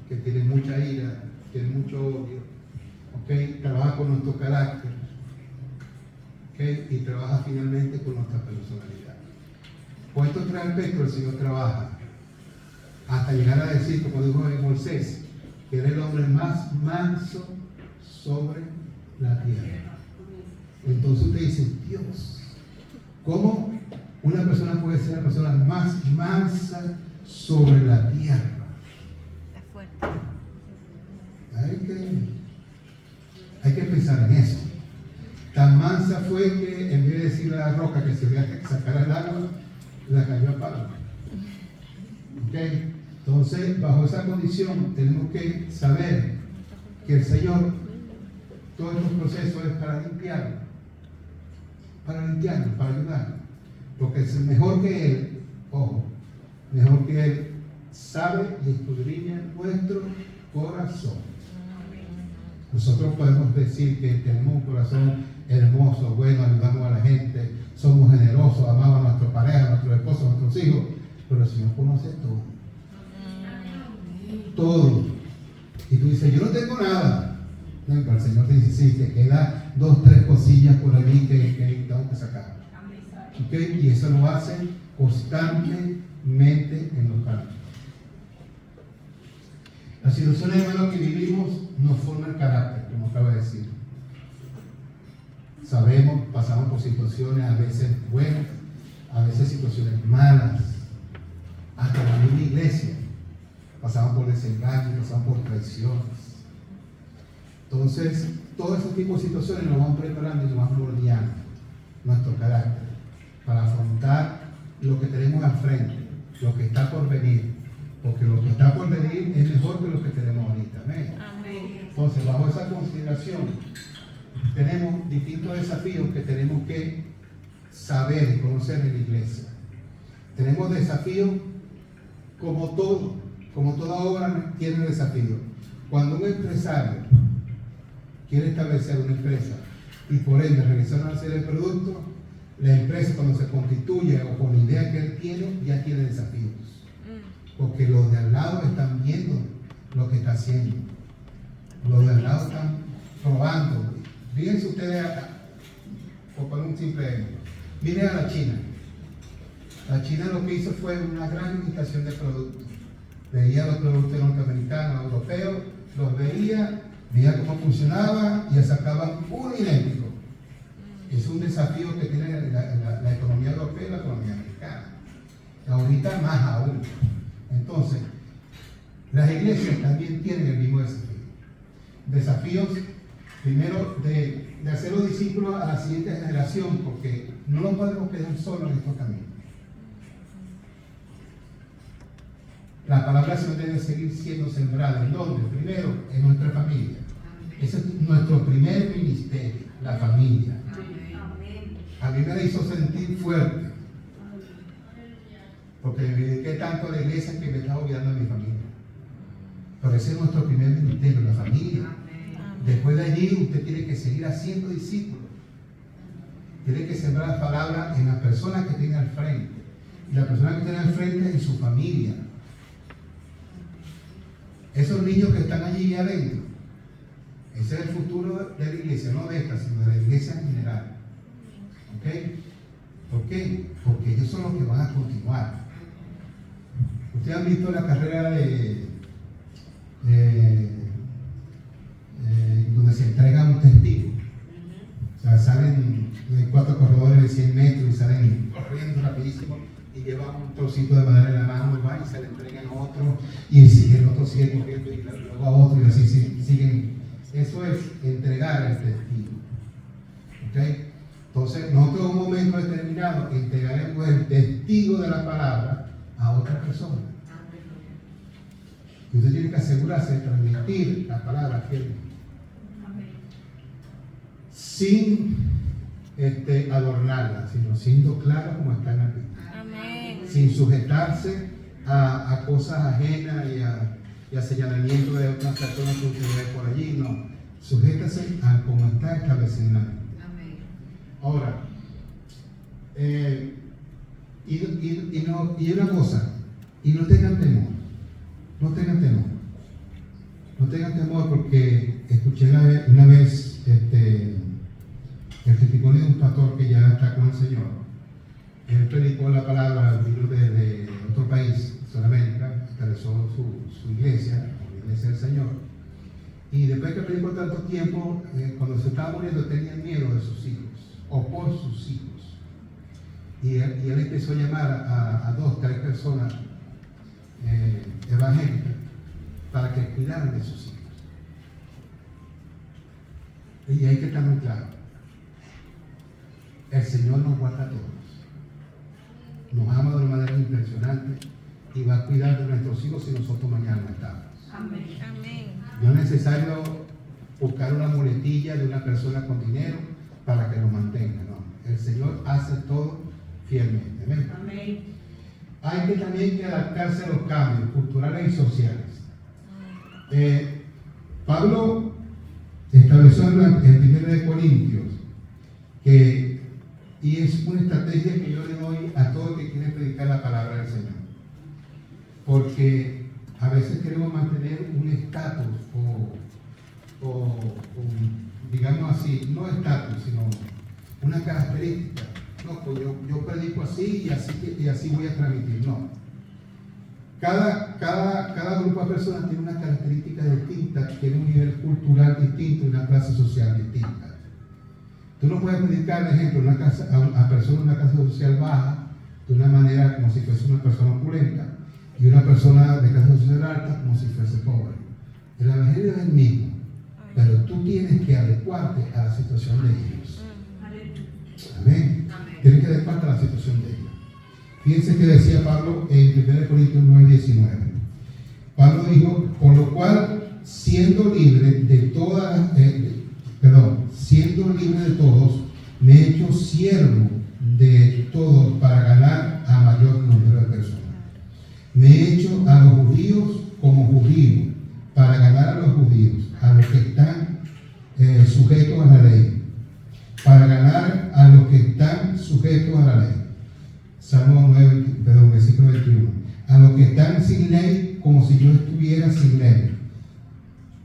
que tienen mucha ira, tienen mucho odio. Trabaja con nuestro carácter. Y trabaja finalmente con nuestra personalidad. Con estos tres aspectos el Señor trabaja hasta llegar a decir, como dijo Moisés, que era el hombre más manso sobre la tierra. Entonces usted dice, Dios, ¿cómo una persona puede ser la persona más mansa sobre la tierra? Hay que pensar en eso. Tan mansa fue que en vez de decirle a la roca que se había que sacar el agua, la cayó a palo. Entonces, bajo esa condición, tenemos que saber que el Señor, todos estos procesos es para limpiarlo, para ayudarlo. Porque es mejor que Él, ojo, mejor que Él sabe y escudriña nuestro corazón. Nosotros podemos decir que tenemos un corazón hermoso, bueno, ayudamos a la gente, somos generosos, amamos a nuestra pareja, a nuestros esposos, a nuestros hijos, pero el Señor conoce todo. Todo. Y tú dices, yo no tengo nada. No, pero el Señor te dice, sí, te quedan 2, 3 cosillas por allí que tengo que sacar. Y eso lo hacen constantemente en los caminos. Las situaciones, hermanos, que vivimos nos forman el carácter, como acaba de decir. Sabemos, pasamos por situaciones a veces buenas, a veces situaciones malas, hasta la misma iglesia. Pasamos por desengaños, pasamos por traiciones. Entonces, todo ese tipo de situaciones nos van preparando y nos van moldeando nuestro carácter para afrontar lo que tenemos al frente, lo que está por venir. Porque lo que está por venir es mejor que lo que tenemos ahorita. Amén. Entonces, bajo esa consideración, tenemos distintos desafíos que tenemos que saber y conocer en la iglesia. Tenemos desafíos como toda obra tiene desafíos. Cuando un empresario quiere establecer una empresa y por ende realizar una serie de productos, la empresa cuando se constituye o con la idea que él tiene, ya tiene desafíos. Porque los de al lado están viendo lo que está haciendo. Los de al lado están probando. Fíjense ustedes acá, por poner un simple ejemplo. Mire a la China. La China lo que hizo fue una gran imitación de productos. Veía los productos norteamericanos, europeos, los veía cómo funcionaba y sacaban uno idéntico. Es un desafío que tiene la economía europea y la economía americana. Ahorita más aún. Entonces, las iglesias también tienen el mismo desafío. Desafíos, primero, de hacer los discípulos a la siguiente generación, porque no nos podemos quedar solos en estos caminos. La palabra del Señor debe seguir siendo sembrada. ¿En dónde? Primero, en nuestra familia. Ese es nuestro primer ministerio, la familia. A mí me hizo sentir fuerte, porque me dediqué tanto a la iglesia que me estaba olvidando de mi familia. Pero ese es nuestro primer ministerio, la familia. Después de allí usted tiene que seguir haciendo discípulos. Tiene que sembrar la palabra en las personas que tiene al frente. Y la persona que tiene al frente en su familia. Esos niños que están allí adentro, ese es el futuro de la iglesia, no de esta, sino de la iglesia en general. ¿Ok? ¿Por qué? Porque ellos son los que van a continuar. Ustedes han visto la carrera donde se entrega un testigo. O sea, salen de 4 corredores de 100 metros y salen corriendo rapidísimo y llevan un trocito de madera en la mano y van y se le entregan a otro y el otro sigue corriendo y luego a otro y así siguen. Eso es entregar el testigo. ¿Ok? Entonces, nosotros en un momento determinado entregaremos el testigo de la palabra a otra persona. Y usted tiene que asegurarse de transmitir la palabra fielmente. Sin adornarla, sino siendo claro como está en la Biblia. Sin sujetarse a cosas ajenas y a señalamientos de otras personas que usted ve por allí. No, sujétase a como está establecido en la Biblia. Ahora, y una cosa, y no tengan temor, no tengan temor, no tengan temor, porque escuché una vez el testimonio de un pastor que ya está con el Señor. Él predicó la palabra, vino de otro país, Sudamérica, estableció su iglesia, la iglesia del Señor. Y después que predicó tanto tiempo, cuando se estaba muriendo tenía miedo de sus hijos, o por sus hijos. Y él empezó a llamar a 2, 3 personas evangélicas para que cuidaran de sus hijos. Y hay que estar muy claro. El Señor nos guarda a todos. Nos ama de una manera impresionante y va a cuidar de nuestros hijos si nosotros mañana no estamos. Amén. No es necesario buscar una muletilla de una persona con dinero para que nos mantenga, no. El Señor hace todo fielmente. ¿Amén? Amén. Hay que también que adaptarse a los cambios culturales y sociales. Pablo estableció en 1 Corintios y es una estrategia que yo le doy a todo el que quiere predicar la palabra del Señor. Porque a veces queremos mantener un estatus o digamos así, no estatus, sino una característica. No, pues yo predico así y así voy a transmitir. No. Cada grupo de personas tiene una característica distinta, tiene un nivel cultural distinto y una clase social distinta. Tú no puedes predicar, por ejemplo, a personas de una clase social baja de una manera como si fuese una persona opulenta y una persona de clase social alta como si fuese pobre. El evangelio es el mismo, pero tú tienes que adecuarte a la situación de ellos. Amén. Tienes que adecuarte a la situación de ellos. Fíjense que decía Pablo en 1 Corintios 9:19. Pablo dijo, por lo cual, siendo libre de todos, me he hecho siervo de todos para ganar a mayor número de personas. Me he hecho a los judíos como judío para ganar a los judíos, a los que están sujetos a la ley, para ganar a los que están sujetos a la ley. Versículo 21. A los que están sin ley, como si yo estuviera sin ley,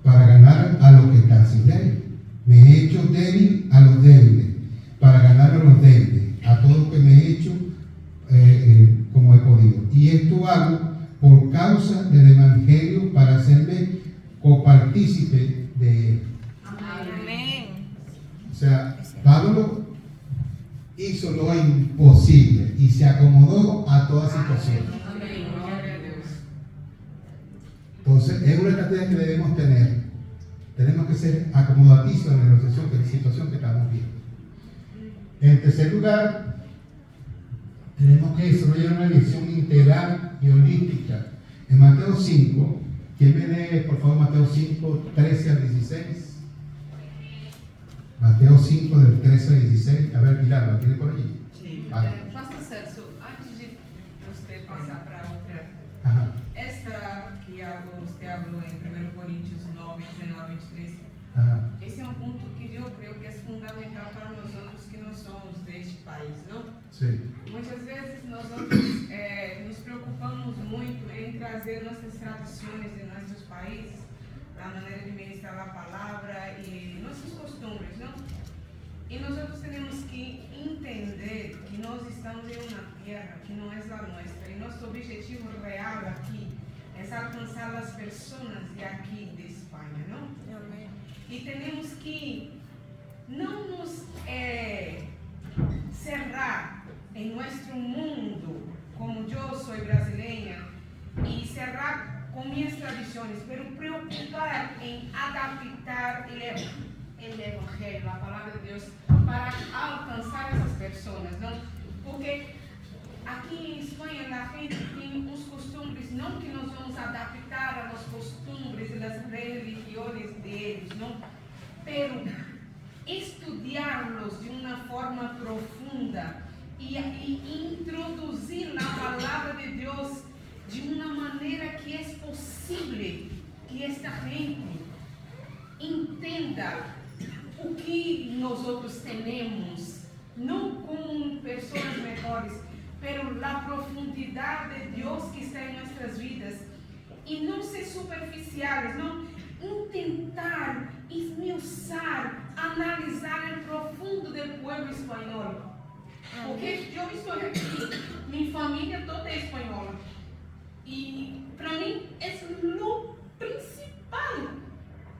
para ganar a los que están sin ley. Me he hecho débil a los débiles, para ganar a los débiles. A todo he hecho como he podido. Y esto hago por causa del Evangelio, para hacerme copartícipe de él. Amén. O sea, Pablo hizo lo imposible y se acomodó a toda situación. Entonces, es una estrategia que debemos tener. Tenemos que ser acomodatísimos en la situación que estamos viendo. En tercer lugar, tenemos que desarrollar una visión integral y holística. En Mateo 5, ¿quién me lee, por favor, Mateo 5, 13 al 16? Mateo 5, del 13 al 16. A ver, Pilar, ¿lo tiene por allí? Sí. Vale. Pastor Celso, antes de usted pasar para otra, Ajá. esta que usted habló en 1 Corintios 9, 19, 23, Ajá. ese es un punto que yo creo que es fundamental para nosotros que no somos de este país, ¿no? Sí. Muchas veces nosotros nos preocupamos muito en trazer nuestras tradiciones de nuestros países, la manera de ministrar la palabra y nuestras costumbres, ¿no? Y nosotros tenemos que entender que nós estamos en una tierra que no es la nuestra y nuestro objetivo real aquí es alcanzar las personas de aquí, de España, ¿no? Y tenemos que no nos cerrar en nuestro mundo, como yo soy brasileña, y cerrar con mis tradiciones, pero preocupar en adaptar el Evangelio, la palabra de Dios, para alcanzar esas personas, ¿no? Porque aquí en España la gente tiene unos costumbres, no que nos vamos a adaptar a las costumbres y las religiones de ellos, ¿no? Pero estudiarlos de una forma profunda y introducir la palabra de Dios de una manera que es posible que esta gente entenda o que nosotros tenemos, no como personas mejores, pero la profundidad de Dios que está en nuestras vidas, y no ser superficiales, no intentar esmiuçar, analisar el profundo del pueblo español, porque yo estoy aquí, mi familia toda es española, y para mí es lo principal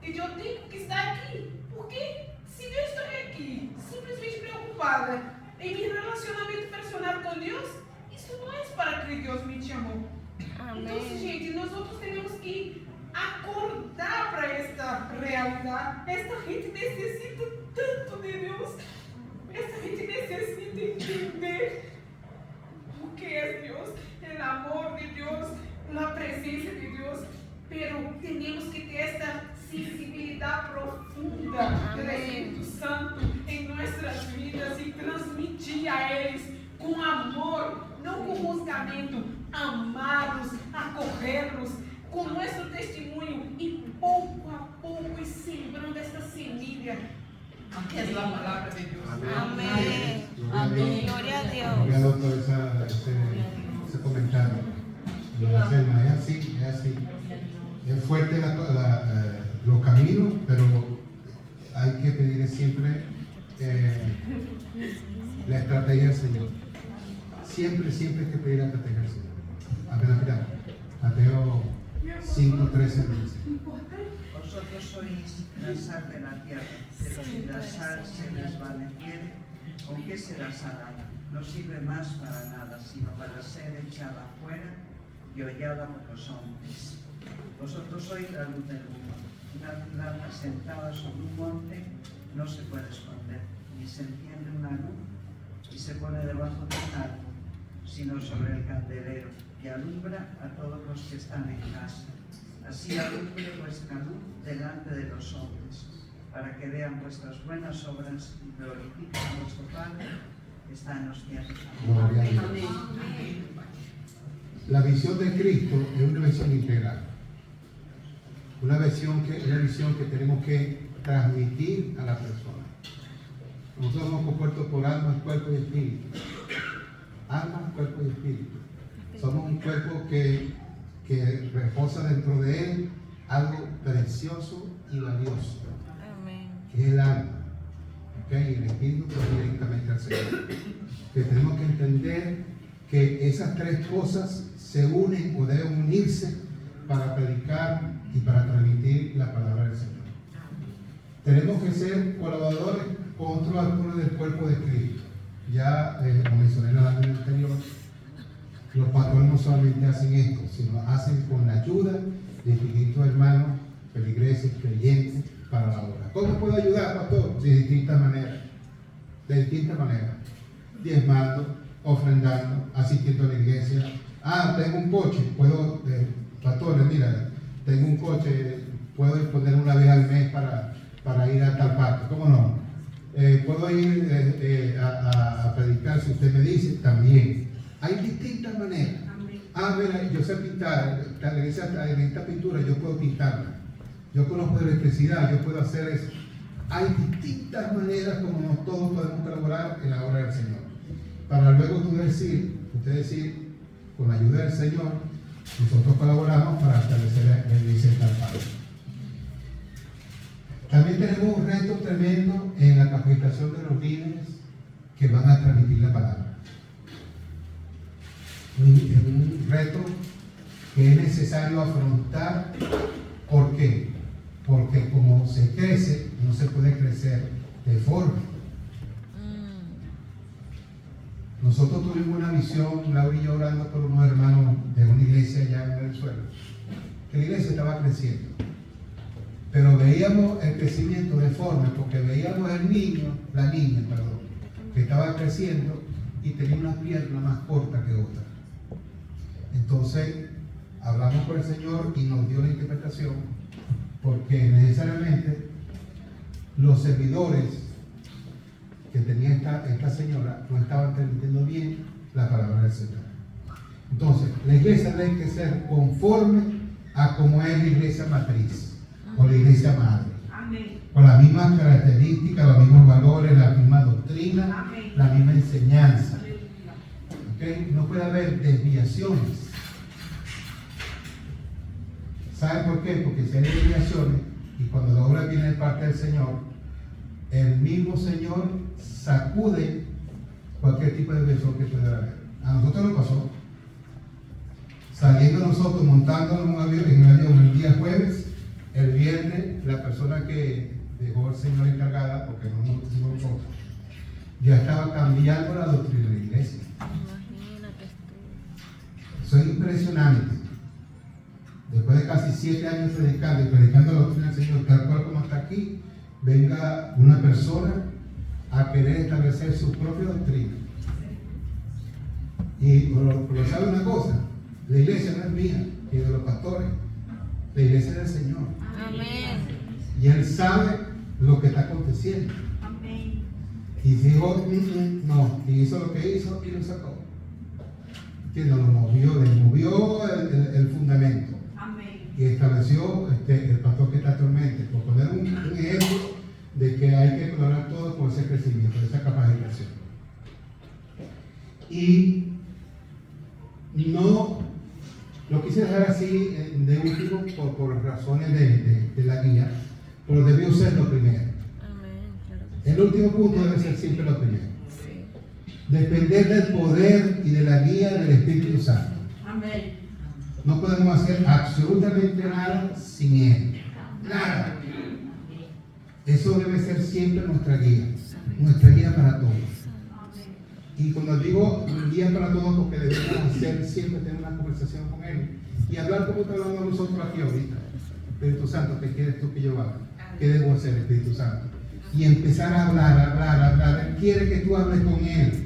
que yo tengo que estar aquí, porque si yo estoy aquí simplesmente preocupada en mi relacionamento personal con Dios, isso não é para que Deus me chamou. Então, gente, nós temos que acordar para esta realidade. Esta gente necessita tanto de Deus. Esta gente necessita entender o que é Deus, o amor de Deus, a presença de Deus. Pero temos que ter esta sensibilidade profunda do Espírito Santo em nossas vidas e transmitir a eles com amor, não com juzgamento, amá-los, acolhê-los com nosso testemunho e pouco a pouco ir sembrando esta semilha que é a palavra de Deus. Amém. Amén. Gloria a Dios. Me adopto ese comentario. Es así, es así. Es fuerte los caminos, pero hay que pedir siempre la estrategia del Señor. Siempre hay que pedir la estrategia del Señor. Apenas mira, Mateo 5, 13 dice. Vosotros sois la sal de la tierra, pero si la sal se desvaneciere, ¿con qué será salada? No sirve más para nada, sino para ser echada afuera y hollada por los hombres. Vosotros sois la luz del mundo. Una ciudad asentada sobre un monte no se puede esconder, ni se enciende una luz y se pone debajo de un árbol, sino sobre el candelero, que alumbra a todos los que están en casa. Así alumbre vuestra luz delante de los hombres, para que vean vuestras buenas obras y glorifiquen a vuestro Padre que está en los cielos. Gloria a Dios. La visión de Cristo es una visión integral. Una visión que tenemos que transmitir a la persona. Nosotros somos compuestos por alma, cuerpo y espíritu. Alma, cuerpo y espíritu. Somos un cuerpo que reposa dentro de él algo precioso y valioso, que es el alma. ¿okay? El Espíritu proviene directamente al Señor. Que tenemos que entender que esas tres cosas se unen o deben unirse para predicar y para transmitir la palabra del Señor. Tenemos que ser colaboradores con otros actores del cuerpo de Cristo. Ya como mencioné en la lámina anterior, los pastores no solamente hacen esto, sino hacen con la ayuda de distintos hermanos, feligreses, creyentes, para la obra. ¿Cómo puedo ayudar, pastor? De distintas maneras. De distintas maneras. Diezmando, ofrendando, asistiendo a la iglesia. Tengo un coche, puedo, pastores, mira, tengo un coche, puedo disponer una vez al mes para ir a tal parte. ¿Cómo no? Puedo ir a predicar, si usted me dice, también. Hay distintas maneras. Mira, yo sé pintar, en esta pintura yo puedo pintarla. Yo conozco de electricidad, yo puedo hacer eso. Hay distintas maneras como no todos podemos colaborar en la obra del Señor. Para luego usted decir, con la ayuda del Señor, nosotros colaboramos para establecer la iglesia en tal parte. También tenemos un reto tremendo en la capacitación de los líderes que van a transmitir la palabra. Un reto que es necesario afrontar. ¿Por qué? Porque como se crece, no se puede crecer de forma. Nosotros tuvimos una visión, Laura y yo, orando por unos hermanos de una iglesia allá en Venezuela, que la iglesia estaba creciendo. Pero veíamos el crecimiento deforme, porque veíamos la niña, que estaba creciendo y tenía una pierna más corta que otra. Entonces, hablamos con el Señor y nos dio la interpretación, porque necesariamente los servidores que tenía esta señora no estaban transmitiendo bien la palabra del Señor. Entonces, la iglesia debe que ser conforme a como es la iglesia matriz o la iglesia madre. Amén. Con las mismas características, los mismos valores, la misma doctrina, Amén. la misma enseñanza. ¿Okay? No puede haber desviaciones. ¿Sabe por qué? Porque si hay desviaciones y cuando la obra viene de parte del Señor, el mismo Señor sacude cualquier tipo de desviación que pueda haber. A nosotros nos pasó. Saliendo nosotros, montándonos en un avión el día jueves, el viernes, la persona que dejó el Señor encargada, porque no nos pusimos nosotros, ya estaba cambiando la doctrina de la iglesia. Eso es impresionante. Después de casi 7 años predicando la doctrina del Señor, tal cual como está aquí, venga una persona a querer establecer su propia doctrina. Y pero sabe una cosa, la iglesia no es mía, ni de los pastores, la iglesia es del Señor. Amén. Y Él sabe lo que está aconteciendo. Amén. Y dijo, no, y hizo lo que hizo y lo sacó. Lo movió, le movió el fundamento. Amén. Y estableció el pastor que está actualmente, por poner un ejemplo de que hay que colaborar todo por ese crecimiento, esa capacitación. Y no lo quise dejar así de último por razones de la guía, pero debió ser lo primero. El último punto debe ser siempre lo primero. Depender del poder y de la guía del Espíritu Santo. Amén. No podemos hacer absolutamente nada sin Él. Nada. Eso debe ser siempre nuestra guía para todos. Y cuando digo guía para todos, porque debemos siempre tener una conversación con Él y hablar como está hablando nosotros aquí ahorita. Espíritu Santo, ¿qué quieres tú que yo haga? ¿Qué debo hacer, Espíritu Santo? Y empezar a hablar. Él quiere que tú hables con Él.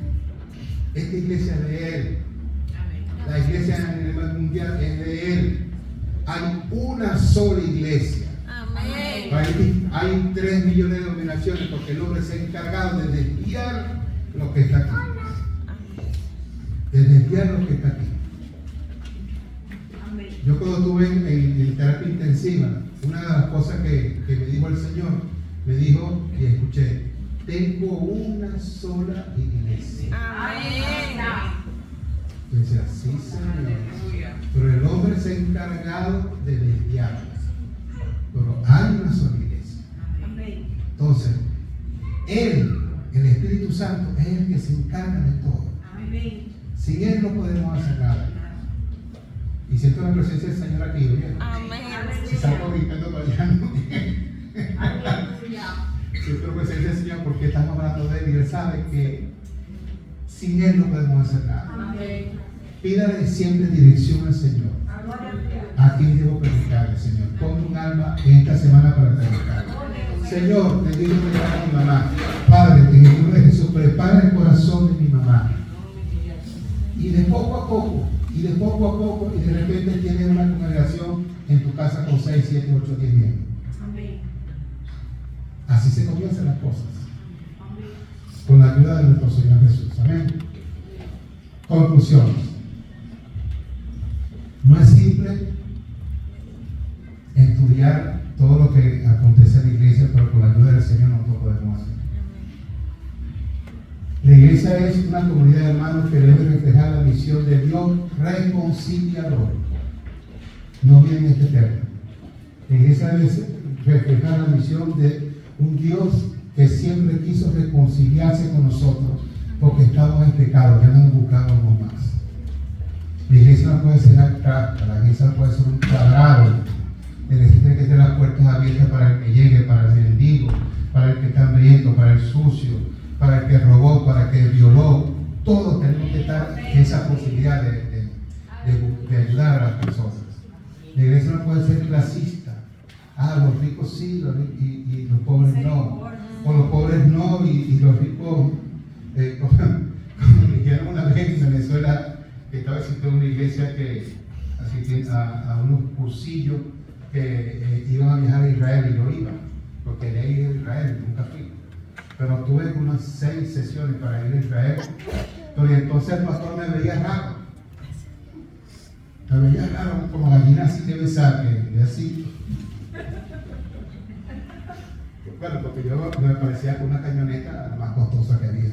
Esta iglesia es de Él. La iglesia a nivel mundial es de Él. Hay una sola iglesia. Hay 3 millones de denominaciones porque el hombre se ha encargado de desviar lo que está aquí. De desviar lo que está aquí. Yo cuando estuve en terapia intensiva, una de las cosas que me dijo el Señor, me dijo y escuché, tengo una sola iglesia. Yo decía, sí, Señor. Pero el hombre se ha encargado de desviarlas. Pero hay una sola iglesia. Entonces, Él, el Espíritu Santo, es el que se encarga de todo. Amén. Sin Él no podemos hacer nada. Y siento la presencia del Señor aquí, ¿oye? Amén. Si salgo gritando para allá, no. Siento la presencia del Señor porque estamos hablando de Él y Él sabe que sin Él no podemos hacer nada. Amén. Pídale siempre dirección al Señor. ¿A quién debo predicarle, Señor? Ponme un alma en esta semana para predicarle. Señor, te digo que a mi mamá. Padre, en el nombre de Jesús, prepara el corazón de mi mamá. Y de poco a poco, y de repente tienes una congregación en tu casa con 6, 7, 8, 10 miembros. Así se comienzan las cosas. Con la ayuda de nuestro Señor Jesús. Amén. Conclusiones. No es simple estudiar todo lo que acontece en la iglesia, pero con la ayuda del Señor nosotros podemos hacer. La iglesia es una comunidad de hermanos que debe reflejar la misión de Dios reconciliador. No bien este término. La iglesia debe reflejar la misión de un Dios que siempre quiso reconciliarse con nosotros porque estamos en pecado, ya no nos buscábamos más. La iglesia no puede ser abstracta, la iglesia no puede ser un cuadrado. La iglesia tiene que tener las puertas abiertas para el que llegue, para el mendigo, para el que está hambriento, para el sucio, para el que robó, para el que violó. Todos tenemos que estar en esa posibilidad de ayudar a las personas. La iglesia no puede ser clasista. Los ricos sí y los pobres no. O los pobres no y los ricos. Como me dijeron una vez en Venezuela, que estaba asistiendo a una iglesia que asistía a unos cursillos que iban a viajar a Israel y yo iba, porque quería ir a Israel, nunca fui. Pero tuve unas 6 sesiones para ir a Israel, pero entonces el pastor me veía raro. Me veía raro, como gallina así que besar, que así. Bueno, porque yo me parecía con una camioneta la más costosa que había.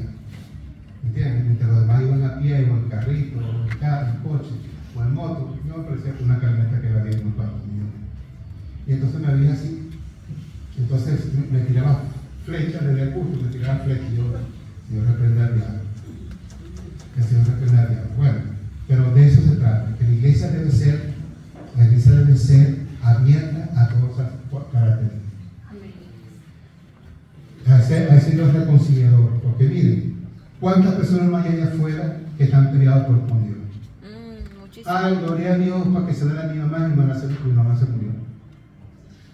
¿Entiendes? Mientras los demás iban a pie, o en carrito, o en carro, en coche, o en moto, yo me parecía con una camioneta que valía unos 4 millones. Y entonces me veía así. Entonces me tiraba flechas desde el curso, me tiraba flechas y yo reprendía al diablo. El Señor reprende al diablo. Bueno, pero de eso se trata, que la iglesia debe ser abierta a todas esas características. A ese Dios reconciliador, porque miren, ¿cuántas personas no hay allá afuera que están peleadas con Dios? Ay, gloria a Dios para que se dé a mi mamá, mi mamá se murió.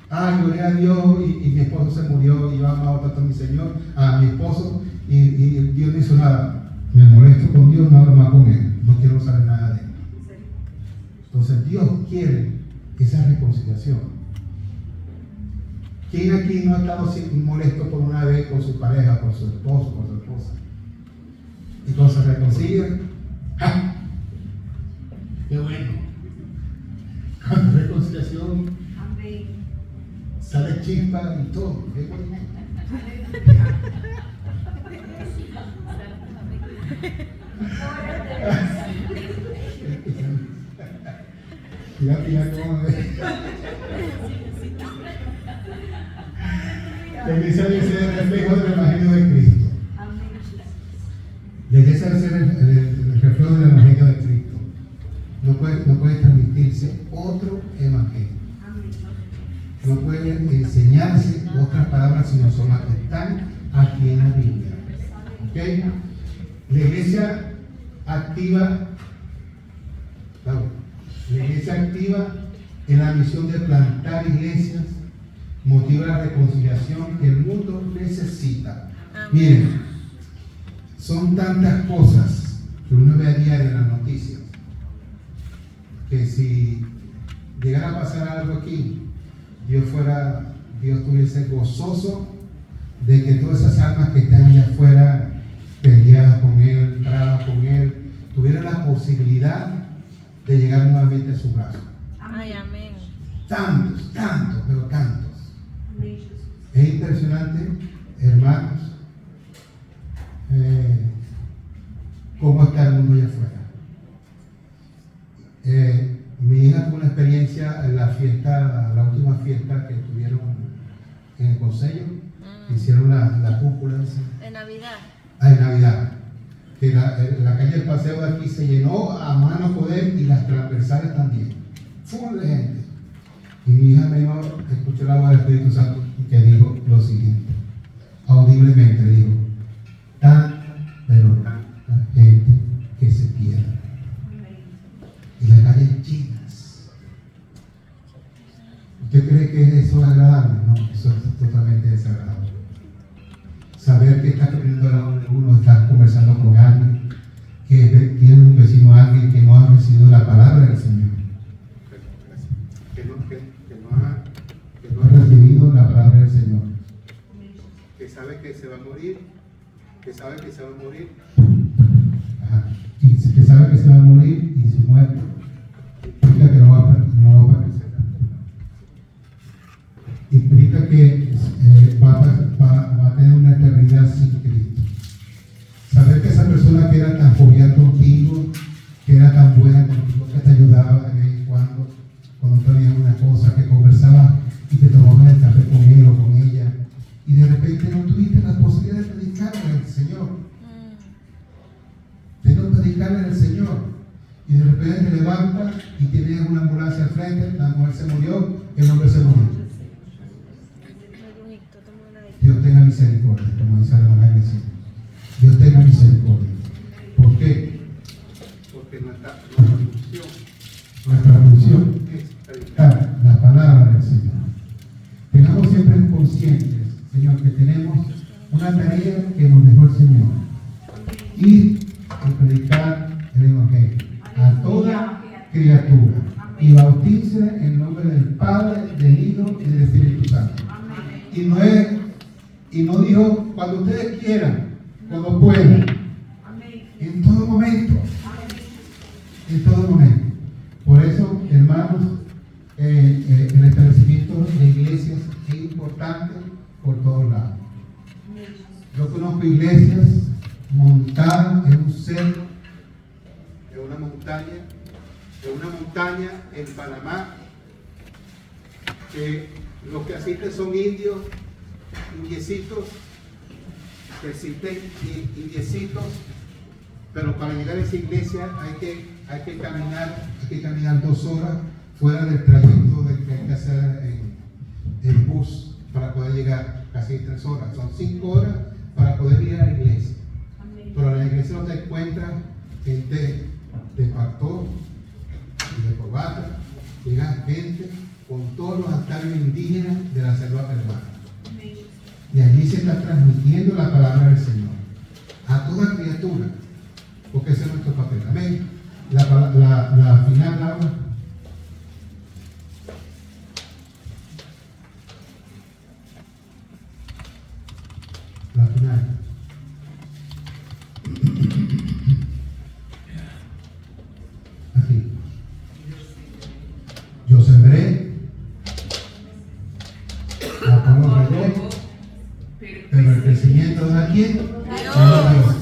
Ay, gloria a Dios y mi esposo se murió y yo amaba tanto a mi Señor, a mi esposo y Dios no hizo nada. Me molesto con Dios, no hablo más con Él, no quiero saber nada de Él. Entonces Dios quiere esa reconciliación. ¿Quién aquí no ha estado molesto por una vez con su pareja, por su esposo, por su esposa? Y cuando se reconcilian, ¡ja! ¡Qué bueno! Cuando hay reconciliación, sale chispa y todo. ¡Qué bueno! Mira cómo ve. La iglesia debe ser el reflejo del Evangelio de Cristo. La iglesia debe ser el reflejo del Evangelio de Cristo. No puede transmitirse otro Evangelio. No puede enseñarse otras palabras sino son las que están aquí en la Biblia. ¿Okay? La iglesia activa en la misión de plantar iglesias, motiva la reconciliación que el mundo necesita. Miren, son tantas cosas que uno ve a diario en las noticias que si llegara a pasar algo aquí, Dios estuviese gozoso de que todas esas almas que están allá afuera peleadas con Él, bravas con Él, tuvieran la posibilidad de llegar nuevamente a su brazo. Ay, amén. Tantos, pero tantos. Es impresionante, hermanos, cómo está el mundo allá afuera. Mi hija tuvo una experiencia en la última fiesta que tuvieron en el consejo. Hicieron la cúpula esa. En Navidad. En Navidad. Que la calle del Paseo de aquí se llenó a mano poder y las transversales también. Full de gente. Y mi hija menor escuchó la voz del Espíritu Santo que dijo lo siguiente. Audiblemente dijo, tanta, pero tanta gente que se pierde. Y las calles llenas. ¿Usted cree que eso es agradable? No, eso es totalmente desagradable. Saber que está corriendo la hora de uno, está conversando con alguien, que tiene un vecino, alguien que no ha recibido la palabra del Señor, que no ha recibido la palabra del Señor, que sabe que se va a morir, que sabe que se va a morir, y que sabe que se va a morir y su muerte implica que no va a aparecer. Implica que va a tener una eternidad sin Cristo. Saber que esa persona que era tan jovial contigo, que era tan buena contigo, que te ayudaba de vez en cuando tenías una cosa, que conversaba y te tomabas el café con él o con ella, y de repente no tuviste la posibilidad de predicarle al Señor. De no predicarle al Señor. Y de repente te levantas y tienes una ambulancia al frente, la mujer se murió, el hombre se murió. Dios tenga misericordia, como dice la hermana Iglesia. Dios tenga misericordia. ¿Por qué? Porque nuestra función es predicar la palabra del Señor. Tengamos siempre conscientes, Señor, que tenemos una tarea que nos dejó el Señor. Y predicar el Evangelio a toda criatura. Y bautícese en el nombre del Padre, del Hijo y del Espíritu Santo. Y no dijo cuando ustedes quieran, cuando puedan. En todo momento. En todo momento. Por eso, hermanos, el establecimiento de iglesias es importante por todos lados. Yo conozco iglesias montadas en un cerro, en una montaña en Panamá, que los que asisten son indiecitos, pero para llegar a esa iglesia hay que caminar 2 horas fuera del trayecto que hay que hacer en bus para poder llegar, casi 3 horas, son 5 horas para poder ir a la iglesia. Pero en la iglesia no se encuentra gente de pastor y de corbata, llega gente con todos los altares indígenas de la selva peruana. Y allí se está transmitiendo la palabra del Señor a toda criatura, porque ese es nuestro papel. Amén. La final, Laura. La final. Aquí. Yo sembré, Apolo regó, pero el crecimiento de quién? Dios.